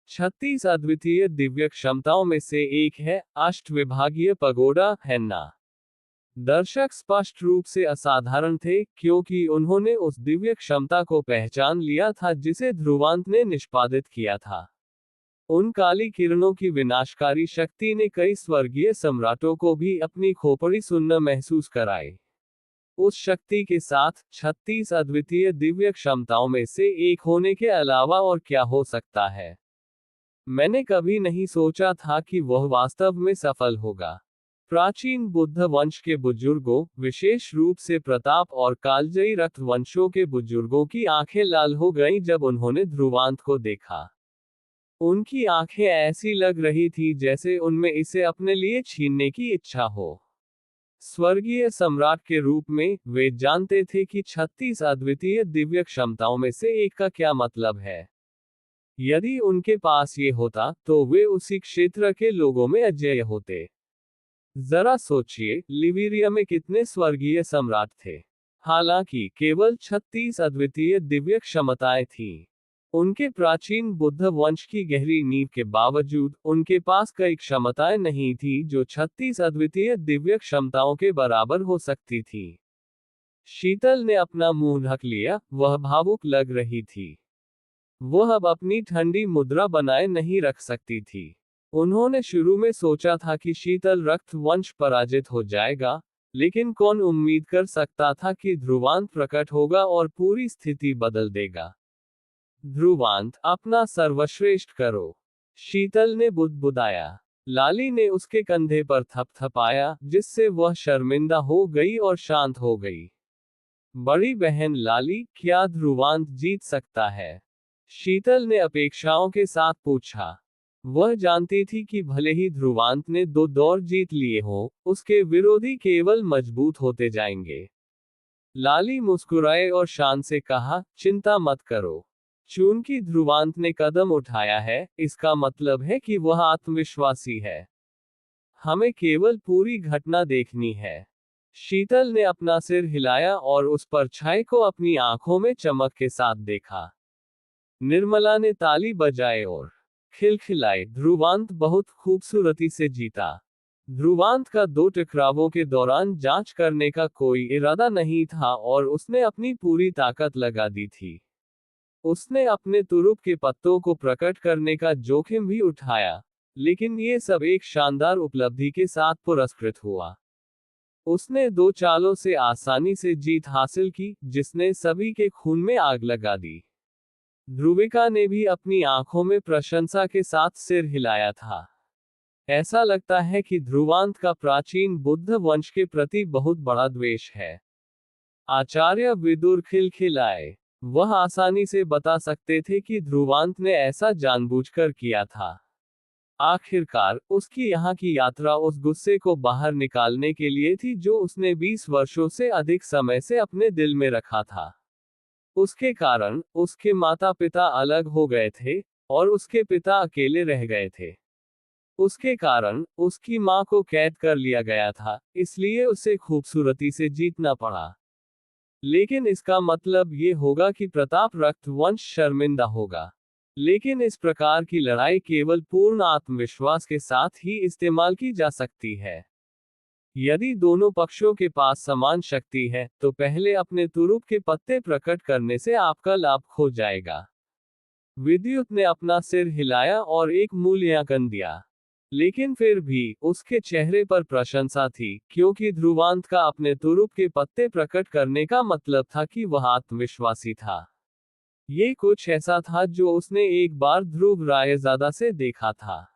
B: 36 अद्वितीय दिव्य क्षमताओं में से एक है, 8 विभागीय पगोडा, है ना? दर्शक स्पष्ट रूप से असाधारण थे, क्योंकि उन्होंने उस दिव्य क्षमता को पहचान लिया था जिसे ध्रुवांत ने निष्पादित किया था। उन काली किरणों की विनाशकारी शक्ति ने कई स्वर्गीय सम्राटों को भी अपनी खोपड़ी सुन्न महसूस कराई। उस शक्ति के साथ 36 अद्वितीय दिव्य क्षमताओं में से एक होने के अलावा और क्या हो सकता है? मैंने कभी नहीं सोचा था कि वह वास्तव में सफल होगा। प्राचीन बुद्ध वंश के बुजुर्गों, विशेष रूप से प्रताप और कालजयी रक्त वंशों के बुजुर्गों की आंखें लाल हो गईं जब उन्होंने ध्रुवांत को देखा। उनकी आंखें ऐसी लग रही थी जैसे उनमें इसे अपने लिए छीनने की इच्छा हो। स्वर्गीय सम्राट के रूप में वे जानते थे कि 36 अद्वितीय दिव्य क्षमताओं में से एक का क्या मतलब है। यदि उनके पास ये होता तो वे उसी क्षेत्र के लोगों में अजेय होते। जरा सोचिए, लिविरिया में कितने स्वर्गीय सम्राट थे। हालांकि केवल 36 अद्वितीय दिव्य क्षमताएं थीं। उनके प्राचीन बुद्ध वंश की गहरी नींव के बावजूद उनके पास कई क्षमताएं नहीं थी जो 36 अद्वितीय दिव्य क्षमताओं के बराबर हो सकती थी। शीतल ने अपना मुंह ढक लिया, वह भावुक लग रही थी। वह अब अपनी ठंडी मुद्रा बनाए नहीं रख सकती थी। उन्होंने शुरू में सोचा था कि शीतल रक्त वंश पराजित हो जाएगा, लेकिन कौन उम्मीद कर सकता था कि ध्रुवांत प्रकट होगा और पूरी स्थिति बदल देगा। ध्रुवांत, अपना सर्वश्रेष्ठ करो, शीतल ने बुदबुदाया। लाली ने उसके कंधे पर थपथपाया, जिससे वह शर्मिंदा हो गई और शांत हो गई। बड़ी बहन लाली, क्या ध्रुवांत जीत सकता है? शीतल ने अपेक्षाओं के साथ पूछा। वह जानती थी कि भले ही ध्रुवांत ने 2 दौर जीत लिए हो, उसके विरोधी केवल मजबूत होते जाएंगे। लाली मुस्कुराए और शान से कहा, चिंता मत करो। चूंकि ध्रुवांत ने कदम उठाया है, इसका मतलब है कि वह आत्मविश्वासी है। हमें केवल पूरी घटना देखनी है। शीतल ने अपना सिर हिलाया और उस परछाई को अपनी आंखों में चमक के साथ देखा। निर्मला ने ताली बजाए और खिलखिलाए। ध्रुवांत बहुत खूबसूरती से जीता। ध्रुवांत का 2 टकरावों के दौरान जांच करने का कोई इरादा नहीं था और उसने अपनी पूरी ताकत लगा दी थी। उसने अपने तुरुप के पत्तों को प्रकट करने का जोखिम भी उठाया, लेकिन ये सब एक शानदार उपलब्धि के साथ पुरस्कृत हुआ। उसने 2 चालों से आसानी से जीत हासिल की, जिसने सभी के खून में आग लगा दी। ध्रुविका ने भी अपनी आंखों में प्रशंसा के साथ सिर हिलाया था। ऐसा लगता है कि ध्रुवांत का प्राचीन बुद्ध वंश के प्रति बहुत बड़ा द्वेष है। आचार्य विदुर खिलखिलाए। वह आसानी से बता सकते थे कि ध्रुवांत ने ऐसा जानबूझकर किया था। आखिरकार, उसकी यहाँ की यात्रा उस गुस्से को बाहर निकालने के लिए थी जो उसने 20 वर्षों से अधिक समय से अपने दिल में रखा था। उसके कारण, उसके माता पिता अलग हो गए थे, और उसके पिता अकेले रह गए थे। उसके कारण, उसकी माँ को कैद कर लिया गया था, इसलिए उसे खूबसूरती से जीतना पड़ा। लेकिन इसका मतलब ये होगा कि प्रताप रक्त वंश शर्मिंदा होगा। लेकिन इस प्रकार की लड़ाई केवल पूर्ण आत्मविश्वास के साथ ही इस्तेमाल की जा सकती है। यदि दोनों पक्षों के पास समान शक्ति है, तो पहले अपने तुरुप के पत्ते प्रकट करने से आपका लाभ खो जाएगा। विद्युत ने अपना सिर हिलाया और एक मूल्यांकन दिया। लेकिन फिर भी, उसके चेहरे पर प्रशंसा थी, क्योंकि ध्रुवांत का अपने तुरुप के पत्ते प्रकट करने का मतलब था कि वह आत्मविश्वासी था। ये कुछ ऐसा था जो उसने एक बार ध्रुव रायजादा से देखा था।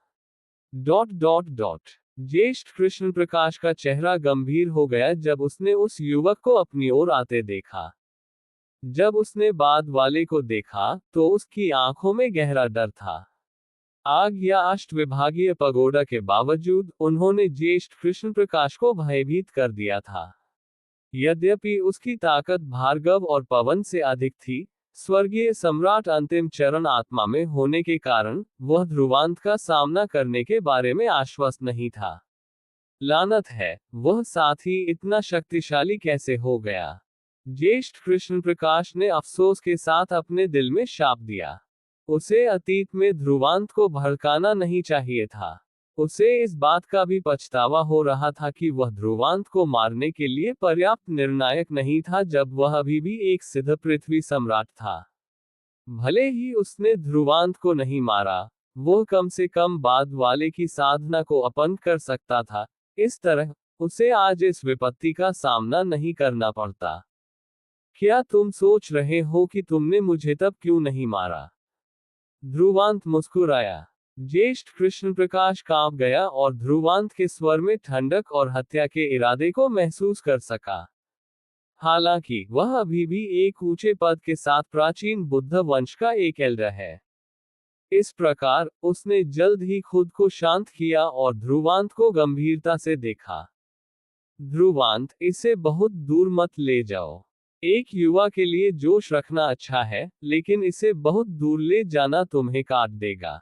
B: ज्येष्ठ कृष्ण प्रकाश का चेहरा गंभीर हो गया जब उसने उस युवक को अपनी ओर आते देखा। जब उसने बाद वाले को देखा, तो उसकी आंखों में गहरा डर था। आग या अष्टविभागीय पगोडा के बावजूद, उन्होंने ज्येष्ठ कृष्ण प्रकाश को भयभीत कर दिया था। यद्यपि उसकी ताकत भार्गव और पवन से अधिक थी, स्वर्गीय सम्राट अंतिम चरण आत्मा में होने के कारण, वह ध्रुवांत का सामना करने के बारे में आश्वस्त नहीं था। लानत है, वह साथी इतना शक्तिशाली कैसे हो गया? ज्येष्ठ कृष्ण प्रकाश ने अफसोस के साथ अपने दिल में शाप दिया। उसे अतीत में ध्रुवांत को भड़काना नहीं चाहिए था। उसे इस बात का भी पछतावा हो रहा था कि वह ध्रुवांत को मारने के लिए पर्याप्त निर्णायक नहीं था जब वह अभी भी एक सिद्ध पृथ्वी सम्राट था। भले ही उसने ध्रुवांत को नहीं मारा, वह कम से कम बाद वाले की साधना को अपंग कर सकता था। इस तरह, उसे आज इस विपत्ति का सामना नहीं करना पड़ता। क्या तुम सोच रहे हो कि तुमने मुझे तब क्यों नहीं मारा? ध्रुवांत मुस्कुराया। ज्येष्ठ कृष्ण प्रकाश कांप गया और ध्रुवांत के स्वर में ठंडक और हत्या के इरादे को महसूस कर सका। हालांकि, वह अभी भी एक ऊंचे पद के साथ प्राचीन बुद्ध वंश का एक एल्डर है। इस प्रकार, उसने जल्द ही खुद को शांत किया और ध्रुवांत को गंभीरता से देखा। ध्रुवांत, इसे बहुत दूर मत ले जाओ। एक युवा के लिए जोश रखना अच्छा है, लेकिन इसे बहुत दूर ले जाना तुम्हें काट देगा।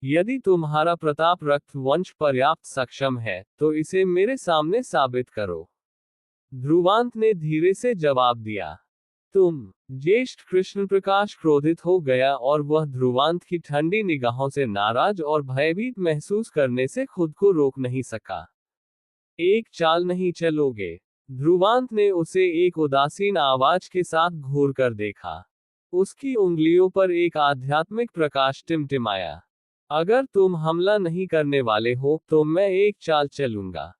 B: यदि तुम्हारा प्रताप रक्त वंश पर्याप्त सक्षम है, तो इसे मेरे सामने साबित करो। ध्रुवांत ने धीरे से जवाब दिया। तुम। ज्येष्ठ कृष्ण प्रकाश क्रोधित हो गया और वह ध्रुवांत की ठंडी निगाहों से नाराज और भयभीत महसूस करने से खुद को रोक नहीं सका। एक चाल नहीं चलोगे? ध्रुवांत ने उसे एक उदासीन आवाज के साथ घूर कर देखा। उसकी उंगलियों पर एक आध्यात्मिक प्रकाश टिमटिमाया। अगर तुम हमला नहीं करने वाले हो, तो मैं एक चाल चलूंगा।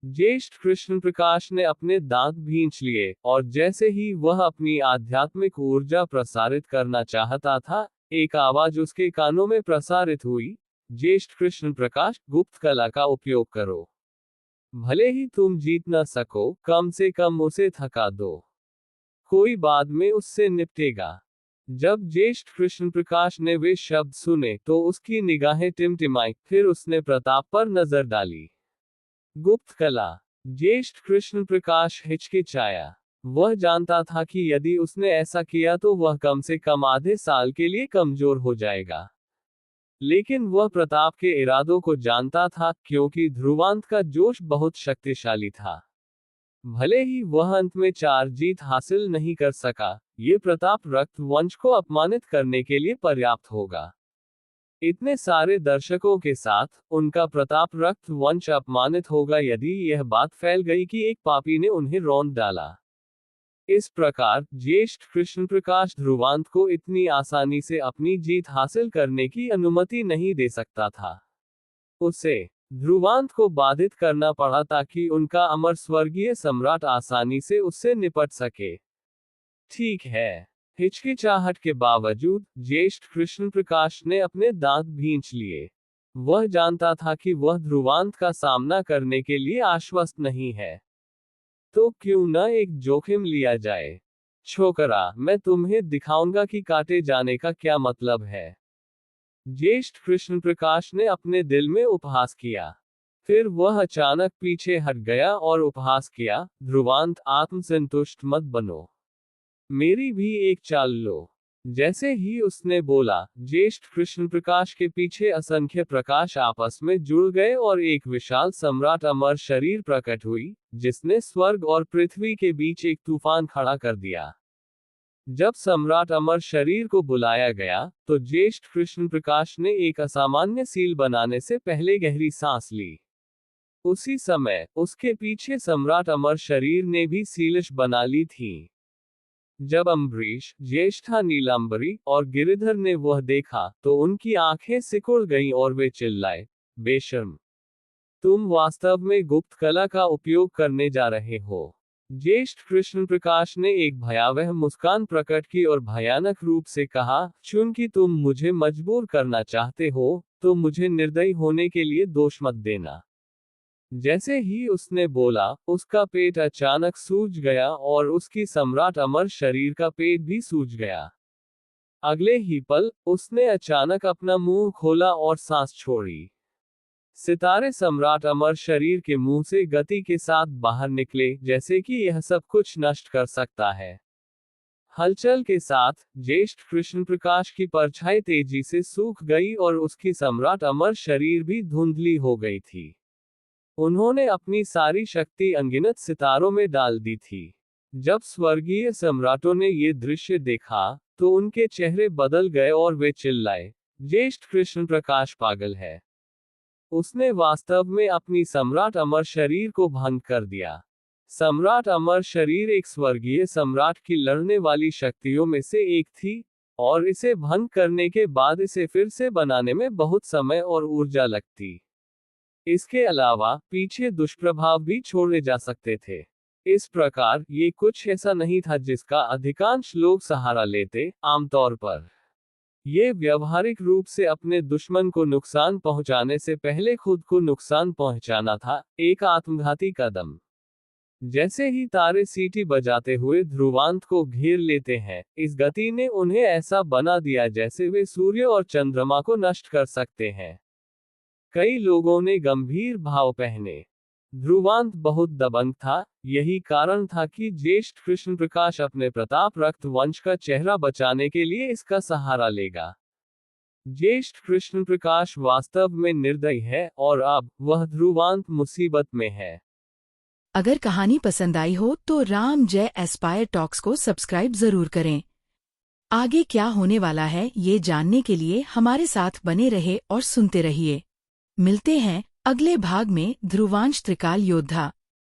B: ज्येष्ठ कृष्ण प्रकाश ने अपने दांत भींच लिए, और जैसे ही वह अपनी आध्यात्मिक ऊर्जा प्रसारित करना चाहता था, एक आवाज उसके कानों में प्रसारित हुई। ज्येष्ठ कृष्ण प्रकाश, गुप्त कला का उपयोग करो। भले ही तुम जीत न सको, कम से कम उसे थका दो। कोई बाद में उससे निपटेगा। जब ज्येष्ठ कृष्ण प्रकाश ने वे शब्द सुने, तो उसकी निगाहें टिमटिमाई, फिर उसने प्रताप पर नजर डाली। गुप्त कला। ज्येष्ठ कृष्ण प्रकाश हिचकिचाया। वह जानता था कि यदि उसने ऐसा किया तो वह कम से कम आधे साल के लिए कमजोर हो जाएगा। लेकिन वह प्रताप के इरादों को जानता था, क्योंकि ध्रुवांत का जोश बहुत शक्तिशाली था। भले ही वह अंत में 4 जीत हासिल नहीं कर सका, ये प्रताप रक्त वंश को अपमानित करने के लिए पर्याप्त होगा। इतने सारे दर्शकों के साथ, उनका प्रताप रक्त वंश अपमानित होगा यदि यह बात फैल गई कि एक पापी ने उन्हें रौंद डाला। इस प्रकार, ज्येष्ठ कृष्ण प्रकाश ध्रुवांत को इतनी आसानी से अपनी जीत हासिल करने की अनुमति नहीं दे सकता था। उसे ध्रुवांत को बाधित करना पड़ा ताकि उनका अमर स्वर्गीय सम्राट आसानी से उससे निपट सके। ठीक है। हिचकिचाहट के बावजूद, ज्येष्ठ कृष्ण प्रकाश ने अपने दांत भींच लिए। वह जानता था कि वह ध्रुवांत का सामना करने के लिए आश्वस्त नहीं है। तो क्यों न एक जोखिम लिया जाए? छोकरा, मैं तुम्हें दिखाऊंगा कि काटे जाने का क्या मतलब है। ज्येष्ठ कृष्ण प्रकाश ने अपने दिल में उपहास किया। फिर वह अचानक पीछे हट गया और उपहास किया, ध्रुवांत, आत्मसंतुष्ट मत बनो। मेरी भी एक चाल लो। जैसे ही उसने बोला, ज्येष्ठ कृष्ण प्रकाश के पीछे असंख्य प्रकाश आपस में जुड़ गए और एक विशाल सम्राट अमर शरीर प्रकट हुई, जिसने स्वर्ग और पृथ्वी के बीच एक तूफान खड़ा कर दिया। जब सम्राट अमर शरीर को बुलाया गया, तो ज्येष्ठ कृष्ण प्रकाश ने एक असामान्य सील बनाने से पहले गहरी सांस ली। उसी समय, उसके पीछे सम्राट अमर शरीर ने भी सीलिश बना ली थी। जब अम्बरीश, ज्येष्ठा नीलांबरी और गिरिधर ने वह देखा, तो उनकी आंखें सिकुड़ गईं और वे चिल्लाए, बेशर्म! तुम वास्तव में गुप्त कला का उपयोग करने जा रहे हो। ज्येष्ठ कृष्ण प्रकाश ने एक भयावह मुस्कान प्रकट की और भयानक रूप से कहा, चूंकि तुम मुझे मजबूर करना चाहते हो, तो मुझे निर्दयी होने के लिए दोष मत देना। जैसे ही उसने बोला, उसका पेट अचानक सूज गया और उसकी सम्राट अमर शरीर का पेट भी सूज गया। अगले ही पल, उसने अचानक अपना मुंह खोला और सांस छोड़ी। सितारे सम्राट अमर शरीर के मुंह से गति के साथ बाहर निकले, जैसे कि यह सब कुछ नष्ट कर सकता है। हलचल के साथ, ज्येष्ठ कृष्ण प्रकाश की परछाई तेजी से सूख गई और उसकी सम्राट अमर शरीर भी धुंधली हो गई थी। उन्होंने अपनी सारी शक्ति अनगिनत सितारों में डाल दी थी। जब स्वर्गीय सम्राटों ने ये दृश्य देखा, तो उनके चेहरे बदल गए और वे चिल्लाए, ज्येष्ठ कृष्ण प्रकाश पागल है। उसने वास्तव में अपनी सम्राट अमर शरीर को भंग कर दिया। सम्राट अमर शरीर एक स्वर्गीय सम्राट की लड़ने वाली शक्तियों में से एक थी, और इसे भंग करने के बाद इसे फिर से बनाने में बहुत समय और ऊर्जा लगती। इसके अलावा, पीछे दुष्प्रभाव भी छोड़े जा सकते थे। इस प्रकार, ये कुछ ऐसा नहीं था जिसका अधिकांश लोग सहारा लेते। आमतौर पर, ये व्यवहारिक रूप से अपने दुश्मन को नुकसान पहुंचाने से पहले खुद को नुकसान पहुंचाना था, एक आत्मघाती कदम। जैसे ही तारे सीटी बजाते हुए ध्रुवांत को घेर लेते हैं, इस गति ने उन्हें ऐसा बना दिया जैसे वे सूर्य और चंद्रमा को नष्ट कर सकते हैं। कई लोगों ने गंभीर भाव पहने। ध्रुवांत बहुत दबंग था, यही कारण था कि ज्येष्ठ कृष्ण प्रकाश अपने प्रताप रक्त वंश का चेहरा बचाने के लिए इसका सहारा लेगा। ज्येष्ठ कृष्ण प्रकाश वास्तव में निर्दयी है और अब वह ध्रुवांत मुसीबत में है।
A: अगर कहानी पसंद आई हो तो राम जय एस्पायर टॉक्स को सब्सक्राइब जरूर करें। आगे क्या होने वाला है ये जानने के लिए हमारे साथ बने रहे और सुनते रहिए। मिलते हैं अगले भाग में ध्रुवांश त्रिकाल योद्धा।